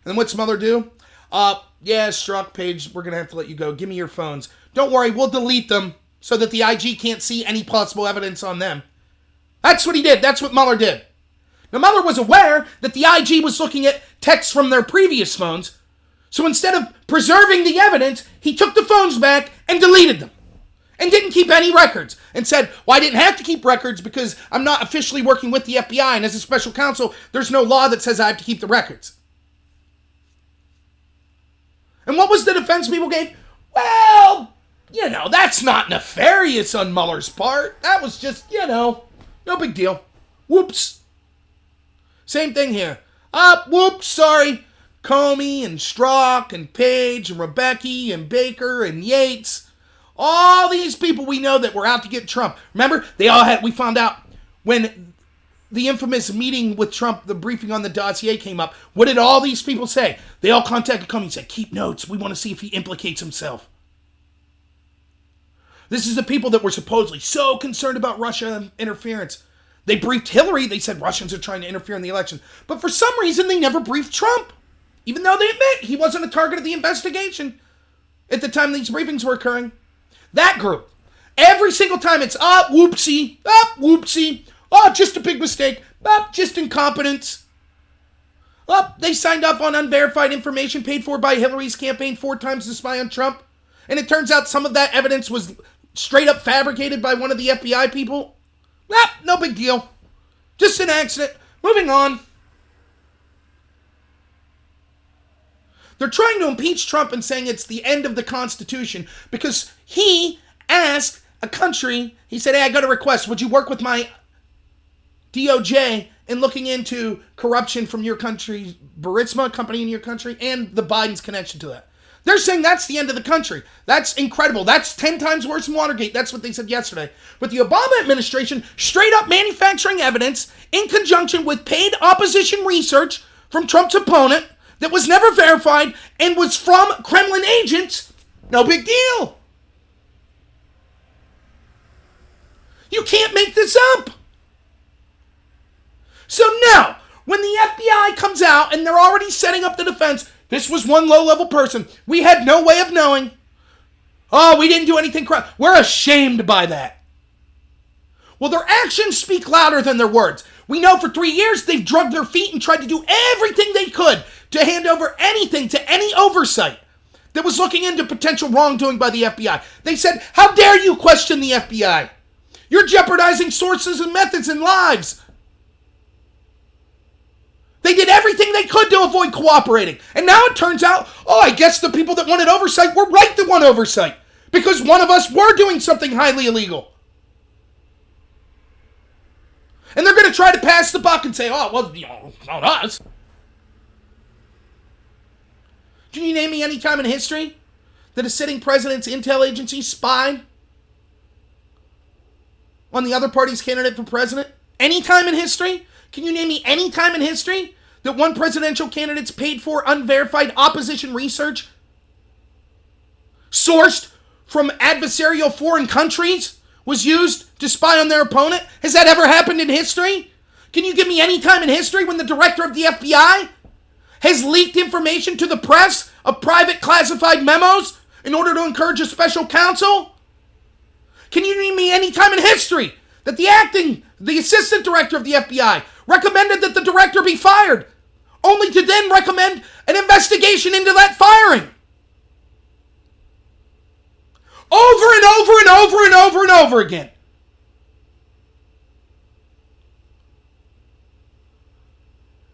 then what's Mueller do? Yeah, Strzok, Page, we're going to have to let you go. Give me your phones. Don't worry, we'll delete them so that the IG can't see any possible evidence on them. That's what he did. That's what Mueller did. Now, Mueller was aware that the IG was looking at texts from their previous phones. So instead of preserving the evidence, he took the phones back and deleted them. and didn't keep any records and said, well, I didn't have to keep records because I'm not officially working with the FBI, and as a special counsel, there's no law that says I have to keep the records. And what was the defense people gave? Well, that's not nefarious on Mueller's part. That was just, no big deal. Whoops. Same thing here. Whoops, sorry. Comey and Strzok and Page and Rebecca and Baker and Yates. All these people we know that were out to get Trump. Remember, we found out when the infamous meeting with Trump, the briefing on the dossier came up. What did all these people say? They all contacted Comey and said, keep notes. We want to see if he implicates himself. This is the people that were supposedly so concerned about Russia interference. They briefed Hillary. They said Russians are trying to interfere in the election. But for some reason, they never briefed Trump. Even though they admit he wasn't a target of the investigation at the time these briefings were occurring. That group, every single time it's, whoopsie, whoopsie, just a big mistake, just incompetence. They signed up on unverified information paid for by Hillary's campaign 4 times to spy on Trump. And it turns out some of that evidence was straight up fabricated by one of the FBI people. No big deal. Just an accident. Moving on. They're trying to impeach Trump and saying it's the end of the Constitution because he asked a country, he said, hey, I got a request. Would you work with my DOJ in looking into corruption from your country, Burisma company in your country, and the Biden's connection to that? They're saying that's the end of the country. That's incredible. That's 10 times worse than Watergate. That's what they said yesterday. But the Obama administration straight up manufacturing evidence in conjunction with paid opposition research from Trump's opponent that was never verified and was from Kremlin agents. No big deal. You can't make this up. So now, when the FBI comes out and they're already setting up the defense, this was one low-level person. We had no way of knowing. We didn't do anything corrupt. We're ashamed by that. Well, their actions speak louder than their words. We know for 3 years they've drugged their feet and tried to do everything they could to hand over anything to any oversight that was looking into potential wrongdoing by the FBI. They said, how dare you question the FBI? You're jeopardizing sources and methods and lives. They did everything they could to avoid cooperating. And now it turns out, I guess the people that wanted oversight were right to want oversight. Because one of us were doing something highly illegal. And they're going to try to pass the buck and say, not us. Can you name me any time in history that a sitting president's intel agency spied on the other party's candidate for president? Any time in history? Can you name me any time in history that one presidential candidate's paid for unverified opposition research sourced from adversarial foreign countries was used to spy on their opponent? Has that ever happened in history? Can you give me any time in history when the director of the FBI has leaked information to the press of private classified memos in order to encourage a special counsel? Can you name me any time in history that the assistant director of the FBI recommended that the director be fired, only to then recommend an investigation into that firing? Over and over and over and over and over again.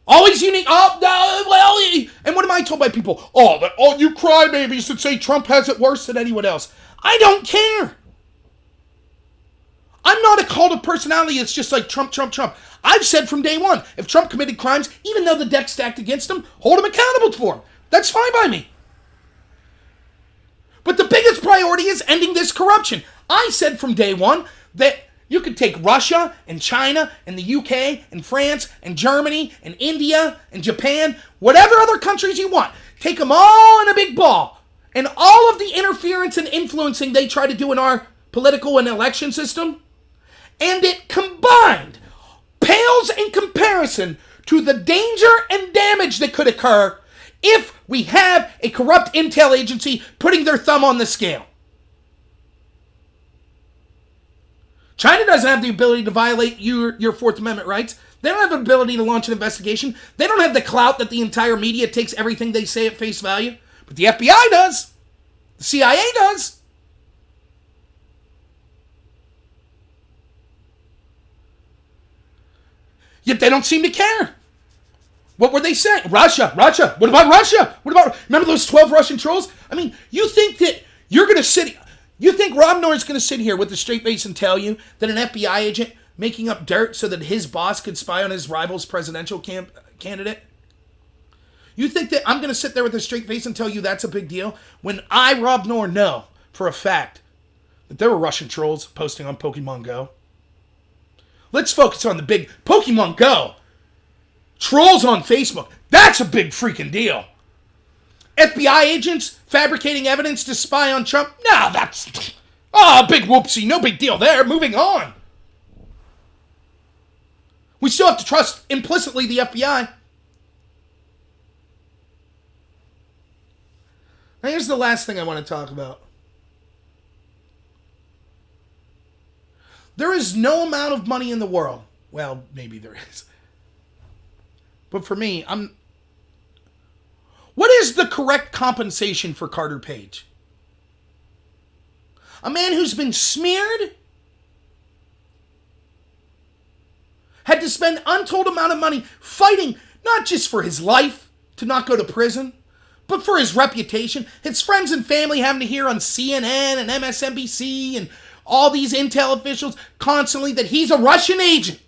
Always unique. And what am I told by people? You crybabies that say Trump has it worse than anyone else. I don't care. I'm not a cult of personality. It's just like Trump, Trump, Trump. I've said from day one, if Trump committed crimes, even though the deck's stacked against him, hold him accountable for them. That's fine by me. But the biggest priority is ending this corruption. I said from day one that you could take Russia and China and the UK and France and Germany and India and Japan, whatever other countries you want, take them all in a big ball. And all of the interference and influencing they try to do in our political and election system, and it combined pales in comparison to the danger and damage that could occur if we have a corrupt intel agency putting their thumb on the scale. China doesn't have the ability to violate your Fourth Amendment rights. They don't have the ability to launch an investigation. They don't have the clout that the entire media takes everything they say at face value. But the FBI does. The CIA does. Yet they don't seem to care. What were they saying? Russia. What about Russia? Remember those 12 Russian trolls? I mean, you think that you're going to sit... You think Rob Nore's going to sit here with a straight face and tell you that an FBI agent making up dirt so that his boss could spy on his rival's presidential candidate? You think that I'm going to sit there with a straight face and tell you that's a big deal? When I, Rob Nore, know for a fact that there were Russian trolls posting on Pokemon Go. Let's focus on the big Pokemon Go. Trolls on Facebook. That's a big freaking deal. FBI agents fabricating evidence to spy on Trump? No, that's... big whoopsie. No big deal there. Moving on. We still have to trust implicitly the FBI. Now here's the last thing I want to talk about. There is no amount of money in the world. Well, maybe there is. But for me, what is the correct compensation for Carter Page? A man who's been smeared had to spend untold amount of money fighting not just for his life to not go to prison, but for his reputation. His friends and family having to hear on CNN and MSNBC and all these intel officials constantly that he's a Russian agent.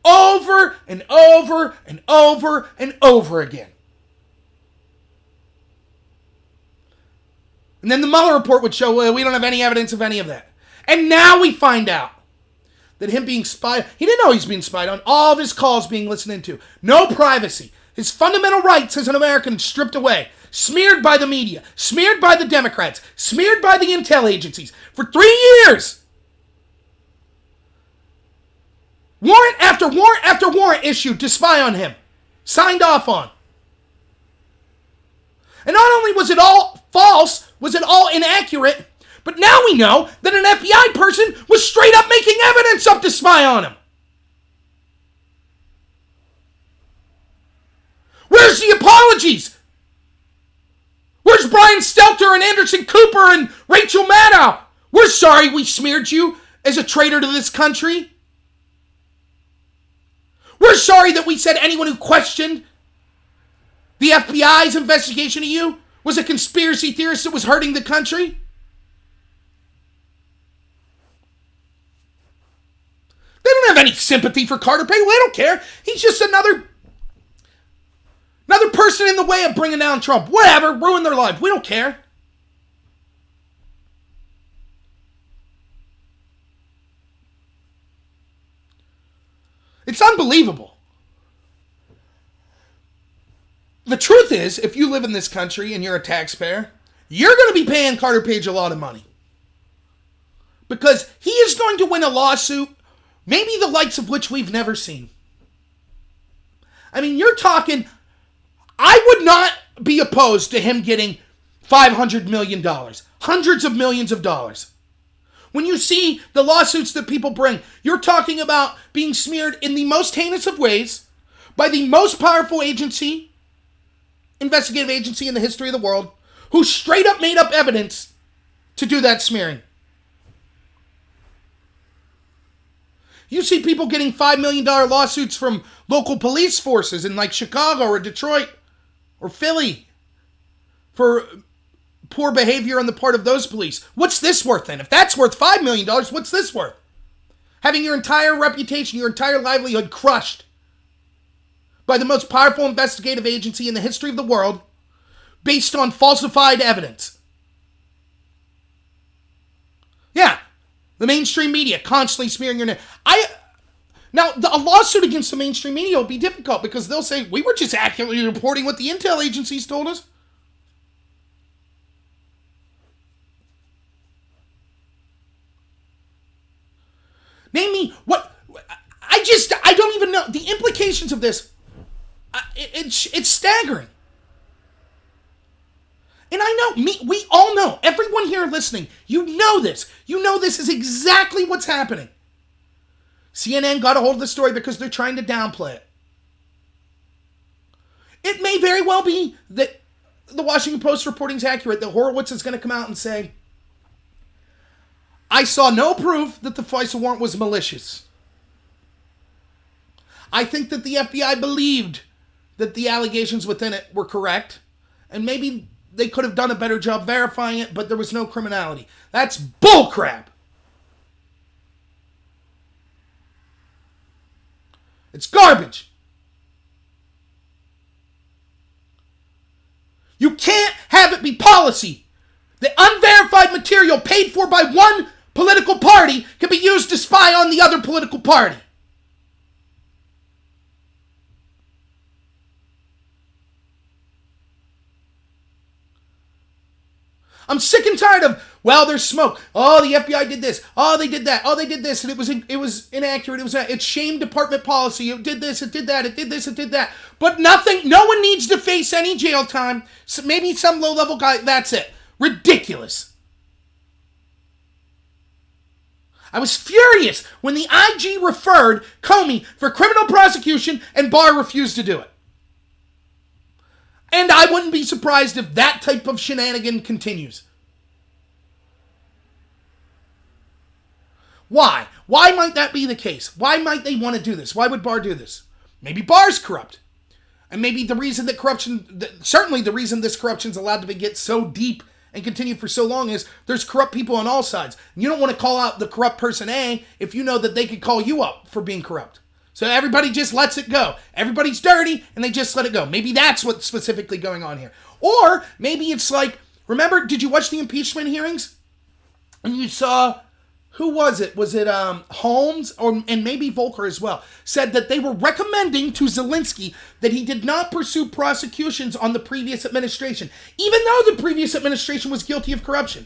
Over and over and over and over again. And then the Mueller report would show, well, we don't have any evidence of any of that. And now we find out that him being spied, he didn't know he's being spied on. All of his calls being listened into. No privacy. His fundamental rights as an American stripped away. Smeared by the media. Smeared by the Democrats. Smeared by the intel agencies. For 3 years. Warrant after warrant after warrant issued to spy on him. Signed off on. And not only was it all false, was it all inaccurate, but now we know that an FBI person was straight up making evidence up to spy on him. Where's the apologies? Where's Brian Stelter and Anderson Cooper and Rachel Maddow? We're sorry we smeared you as a traitor to this country. We're sorry that we said anyone who questioned the FBI's investigation of you was a conspiracy theorist that was hurting the country. They don't have any sympathy for Carter Page. Well, they don't care. He's just another person in the way of bringing down Trump. Whatever. Ruin their life. We don't care. It's unbelievable. The truth is, if you live in this country and you're a taxpayer, you're going to be paying Carter Page a lot of money. Because he is going to win a lawsuit, maybe the likes of which we've never seen. I mean, you're talking, I would not be opposed to him getting $500 million, hundreds of millions of dollars. When you see the lawsuits that people bring, you're talking about being smeared in the most heinous of ways by the most powerful investigative agency in the history of the world, who straight up made up evidence to do that smearing. You see people getting $5 million lawsuits from local police forces in like Chicago or Detroit or Philly for poor behavior on the part of those police. What's this worth then? If that's worth $5 million, what's this worth? Having your entire reputation, your entire livelihood crushed by the most powerful investigative agency in the history of the world based on falsified evidence. Yeah, the mainstream media constantly smearing your name. Now, a lawsuit against the mainstream media will be difficult because they'll say, we were just accurately reporting what the intel agencies told us. Name me what... I don't even know. The implications of this, it's staggering. And I know, we all know, everyone here listening, you know this. You know this is exactly what's happening. CNN got a hold of the story because they're trying to downplay it. It may very well be that the Washington Post reporting is accurate, that Horowitz is going to come out and say, I saw no proof that the FISA warrant was malicious. I think that the FBI believed that the allegations within it were correct, and maybe they could have done a better job verifying it, but there was no criminality. That's bullcrap. It's garbage. You can't have it be policy that unverified material paid for by one political party can be used to spy on the other political party. I'm sick and tired of, well, there's smoke. Oh, the FBI did this. Oh, they did that. Oh, they did this. And it was inaccurate. It's shame department policy. It did this. It did that. It did this. It did that. But nothing. No one needs to face any jail time. So maybe some low-level guy. That's it. Ridiculous. I was furious when the IG referred Comey for criminal prosecution and Barr refused to do it. And I wouldn't be surprised if that type of shenanigan continues. Why? Why might that be the case? Why might they want to do this? Why would Barr do this? Maybe Barr's corrupt. And maybe the reason that certainly the reason this corruption's allowed to get so deep and continue for so long is there's corrupt people on all sides. You don't want to call out the corrupt person A if you know that they could call you up for being corrupt. So everybody just lets it go. Everybody's dirty, and they just let it go. Maybe that's what's specifically going on here. Or maybe it's like, remember, did you watch the impeachment hearings? And you saw, who was it? Was it Holmes and maybe Volker as well? Said that they were recommending to Zelensky that he did not pursue prosecutions on the previous administration, even though the previous administration was guilty of corruption.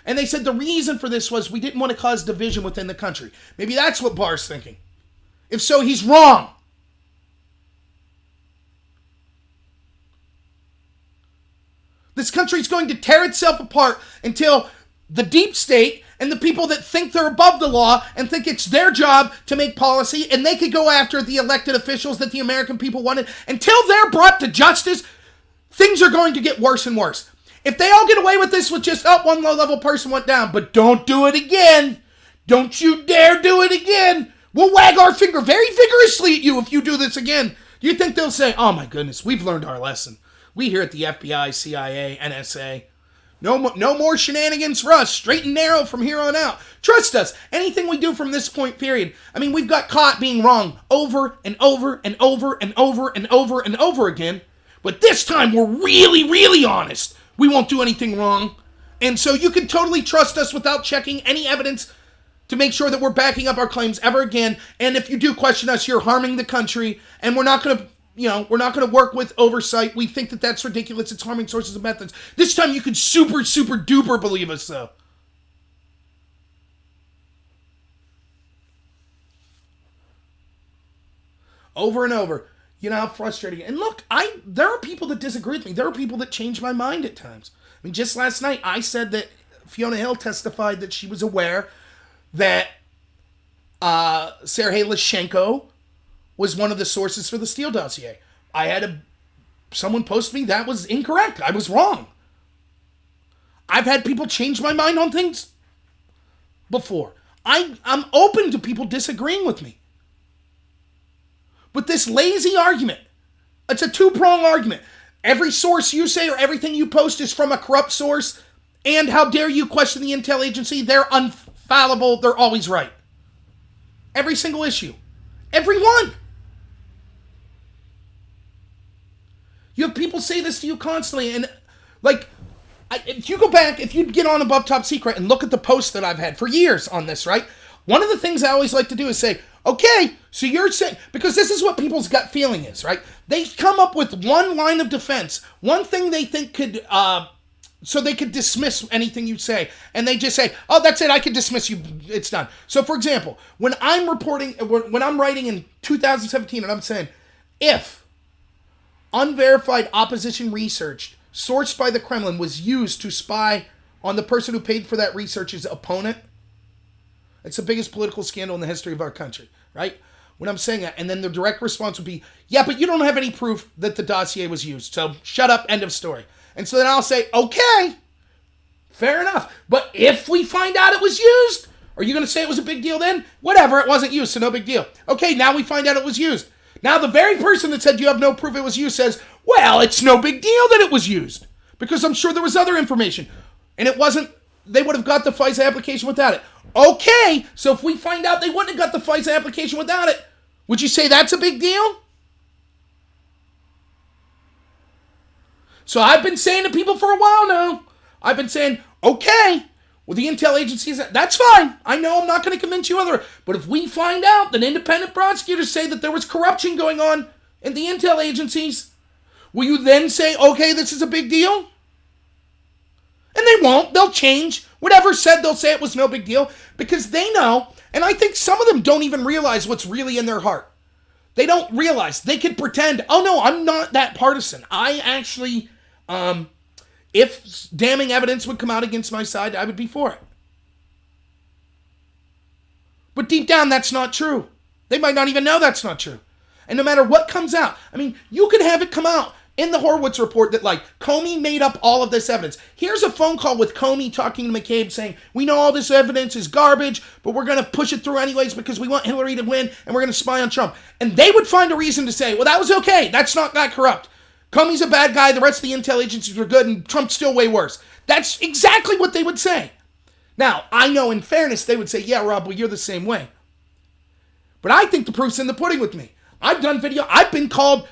And they said the reason for this was we didn't want to cause division within the country. Maybe that's what Barr's thinking. If so, he's wrong. This country's going to tear itself apart until the deep state and the people that think they're above the law and think it's their job to make policy and they could go after the elected officials that the American people wanted. Until they're brought to justice, things are going to get worse and worse. If they all get away with this with just, one low-level person went down, but don't do it again. Don't you dare do it again. We'll wag our finger very vigorously at you if you do this again. Do you think they'll say, oh my goodness, we've learned our lesson. We here at the FBI, CIA, NSA, no more shenanigans for us. Straight and narrow from here on out. Trust us. Anything we do from this point, period. I mean, we've got caught being wrong over and over and over and over and over and over again. But this time we're really, really honest. We won't do anything wrong. And so you can totally trust us without checking any evidence to make sure that we're backing up our claims ever again. And if you do question us, you're harming the country, and we're not going to work with oversight. We think that that's ridiculous. It's harming sources and methods. This time you can super, super duper believe us, though. Over and over. You know how frustrating. And look, there are people that disagree with me. There are people that change my mind at times. I mean, just last night, I said that Fiona Hill testified that she was aware that Sergei Leshchenko was one of the sources for the Steele dossier. I had someone post me that was incorrect. I was wrong. I've had people change my mind on things before. I'm open to people disagreeing with me. But this lazy argument, it's a two-pronged argument. Every source you say or everything you post is from a corrupt source, and how dare you question the intel agency? They're infallible. They're always right. Every single issue. Every one. You have people say this to you constantly, and if you go back, if you get on Above Top Secret and look at the posts that I've had for years on this, right? One of the things I always like to do is say, okay, so you're saying, because this is what people's gut feeling is, right? They come up with one line of defense, one thing they think could, so they could dismiss anything you say, and they just say, oh, that's it, I can dismiss you, it's done. So, for example, when I'm writing in 2017, and I'm saying, if unverified opposition research sourced by the Kremlin was used to spy on the person who paid for that research's opponent, it's the biggest political scandal in the history of our country, right? When I'm saying that, and then the direct response would be, yeah, but you don't have any proof that the dossier was used, so shut up, end of story. And so then I'll say, okay, Fair enough. But if we find out it was used, are you going to say it was a big deal then? Whatever, it wasn't used, so no big deal. Okay, now we find out it was used. Now the very person that said you have no proof it was used says, well, it's no big deal that it was used. Because I'm sure there was other information. And it wasn't, they would have got the FISA application without it. Okay, so if we find out they wouldn't have got the FISA application without it, would you say that's a big deal? So I've been saying to people for a while now, I've been saying, okay, well, the intel agencies, that's fine. I know I'm not going to convince you other, but if we find out that independent prosecutors say that there was corruption going on in the intel agencies, will you then say, okay, this is a big deal? And they won't. They'll change. Whatever said, they'll say it was no big deal because they know, and I think some of them don't even realize what's really in their heart. They don't realize. They could pretend, oh no, I'm not that partisan. I actually, if damning evidence would come out against my side, I would be for it. But deep down, that's not true. They might not even know that's not true. And no matter what comes out, I mean, you could have it come out in the Horowitz report that, like, Comey made up all of this evidence. Here's a phone call with Comey talking to McCabe saying, we know all this evidence is garbage, but we're going to push it through anyways because we want Hillary to win and we're going to spy on Trump. And they would find a reason to say, well, that was okay. That's not that corrupt. Comey's a bad guy. The rest of the intel agencies were good and Trump's still way worse. That's exactly what they would say. Now, I know in fairness, they would say, yeah, Rob, well, you're the same way. But I think the proof's in the pudding with me. I've done video. I've been called...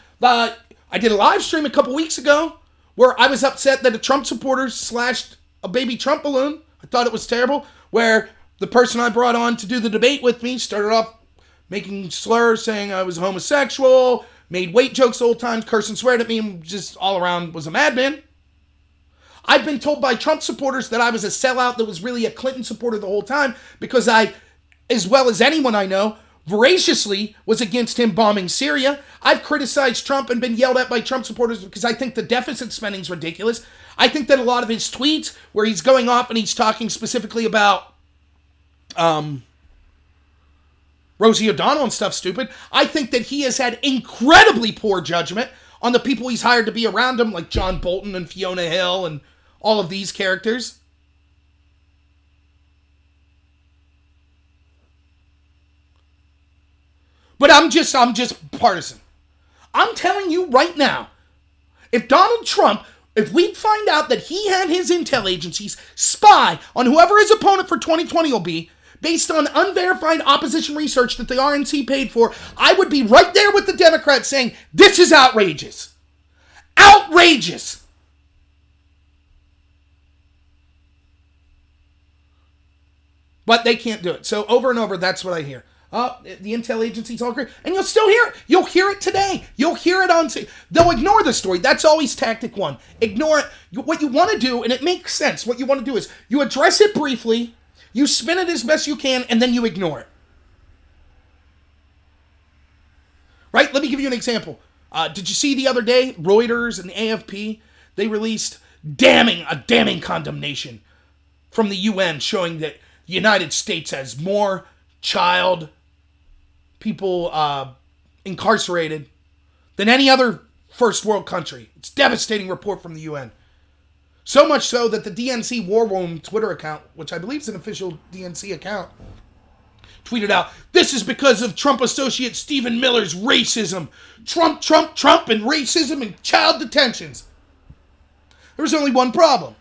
I did a live stream a couple weeks ago where I was upset that a Trump supporter slashed a baby Trump balloon. I thought it was terrible. Where the person I brought on to do the debate with me started off making slurs, saying I was homosexual, made weight jokes the whole time, cursed and sweared at me, and just all around was a madman. I've been told by Trump supporters that I was a sellout that was really a Clinton supporter the whole time because I, as well as anyone I know, voraciously was against him bombing Syria. I've criticized Trump and been yelled at by Trump supporters because I think the deficit spending is ridiculous. I think that a lot of his tweets where he's going off and he's talking specifically about Rosie O'Donnell and stuff stupid. I think that he has had incredibly poor judgment on the people he's hired to be around him, like John Bolton and Fiona Hill and all of these characters. But I'm just partisan. I'm telling you right now, if Donald Trump, if we find out that he had his intel agencies spy on whoever his opponent for 2020 will be, based on unverified opposition research that the RNC paid for, I would be right there with the Democrats saying, this is outrageous. Outrageous. But they can't do it. So over and over, that's what I hear. The intel agencies all agree. And you'll still hear it. You'll hear it today. You'll hear it on... They'll ignore the story. That's always tactic one. Ignore it. What you want to do, and it makes sense, what you want to do is you address it briefly, you spin it as best you can, and then you ignore it. Right? Let me give you an example. Did you see the other day, Reuters and the AFP, they released a damning condemnation from the UN showing that the United States has more child people incarcerated than any other first world country. It's a devastating report from the UN. So much so that the DNC War Room Twitter account, which I believe is an official DNC account, tweeted out, this is because of Trump associate Stephen Miller's racism. Trump, and racism and child detentions. There was only one problem.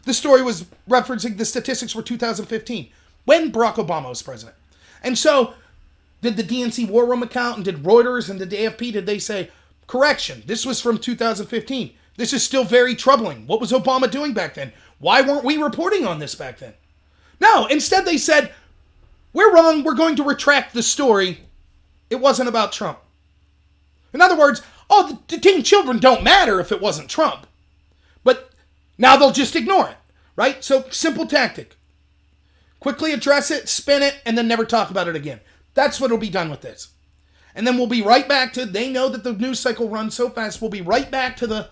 The story was referencing the statistics for 2015, when Barack Obama was president. And so, did the DNC War Room account and did Reuters and did the AFP, did they say, correction, this was from 2015. This is still very troubling. What was Obama doing back then? Why weren't we reporting on this back then? No, instead they said, we're wrong, we're going to retract the story. It wasn't about Trump. In other words, the detained children don't matter if it wasn't Trump. But now they'll just ignore it, right? So, simple tactic. Quickly address it, spin it, and then never talk about it again. That's what will be done with this. And then we'll be right back to, they know that the news cycle runs so fast, we'll be right back to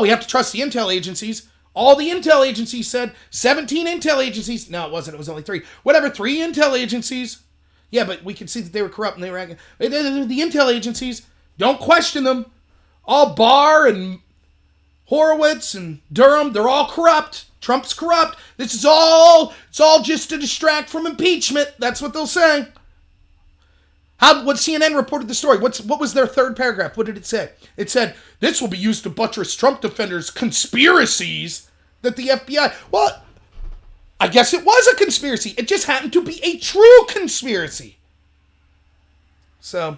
we have to trust the intel agencies. All the intel agencies said, 17 intel agencies, no it wasn't, it was only 3. Whatever, 3 intel agencies. Yeah, but we could see that they were corrupt and they were acting. The intel agencies, don't question them. All Barr and Horowitz and Durham, they're all corrupt. Trump's corrupt. It's all just to distract from impeachment. That's what they'll say. What CNN reported the story? What was their third paragraph? What did it say? It said, this will be used to buttress Trump defenders' conspiracies that the FBI... Well, I guess it was a conspiracy. It just happened to be a true conspiracy. So,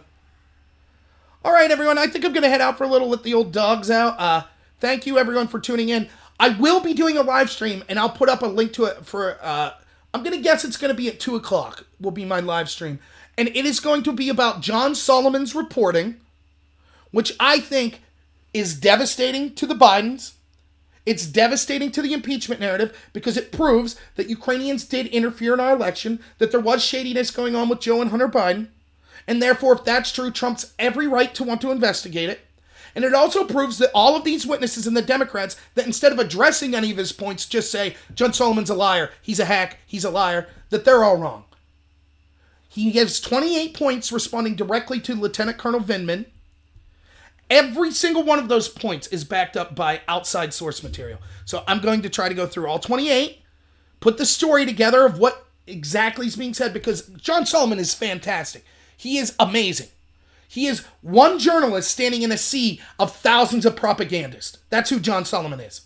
all right, everyone. I think I'm going to head out for a little, let the old dogs out. Thank you, everyone, for tuning in. I will be doing a live stream, and I'll put up a link to it for... I'm going to guess it's going to be at 2 o'clock will be my live stream. And it is going to be about John Solomon's reporting, which I think is devastating to the Bidens. It's devastating to the impeachment narrative because it proves that Ukrainians did interfere in our election, that there was shadiness going on with Joe and Hunter Biden. And therefore, if that's true, Trump's every right to want to investigate it. And it also proves that all of these witnesses and the Democrats, that instead of addressing any of his points, just say, John Solomon's a liar, he's a hack, he's a liar, that they're all wrong. He gives 28 points responding directly to Lieutenant Colonel Vindman. Every single one of those points is backed up by outside source material. So I'm going to try to go through all 28, put the story together of what exactly is being said, because John Solomon is fantastic. He is amazing. He is one journalist standing in a sea of thousands of propagandists. That's who John Solomon is.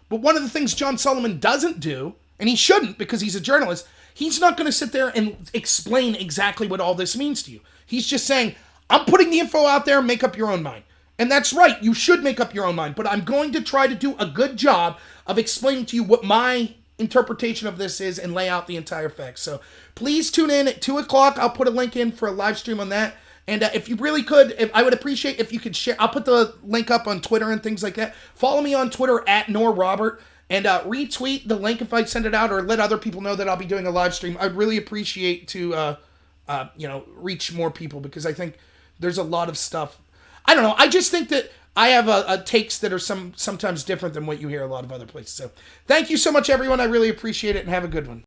But one of the things John Solomon doesn't do, and he shouldn't because he's a journalist, he's not going to sit there and explain exactly what all this means to you. He's just saying, I'm putting the info out there, make up your own mind. And that's right, you should make up your own mind. But I'm going to try to do a good job of explaining to you what my interpretation of this is and lay out the entire facts. So please tune in at 2 o'clock. I'll put a link in for a live stream on that. And if you really could, I would appreciate if you could share. I'll put the link up on Twitter and things like that. Follow me on Twitter at NorRobert. And retweet the link if I send it out, or let other people know that I'll be doing a live stream. I'd really appreciate to, reach more people, because I think there's a lot of stuff. I don't know. I just think that I have takes that are sometimes different than what you hear a lot of other places. So thank you so much, everyone. I really appreciate it, and have a good one.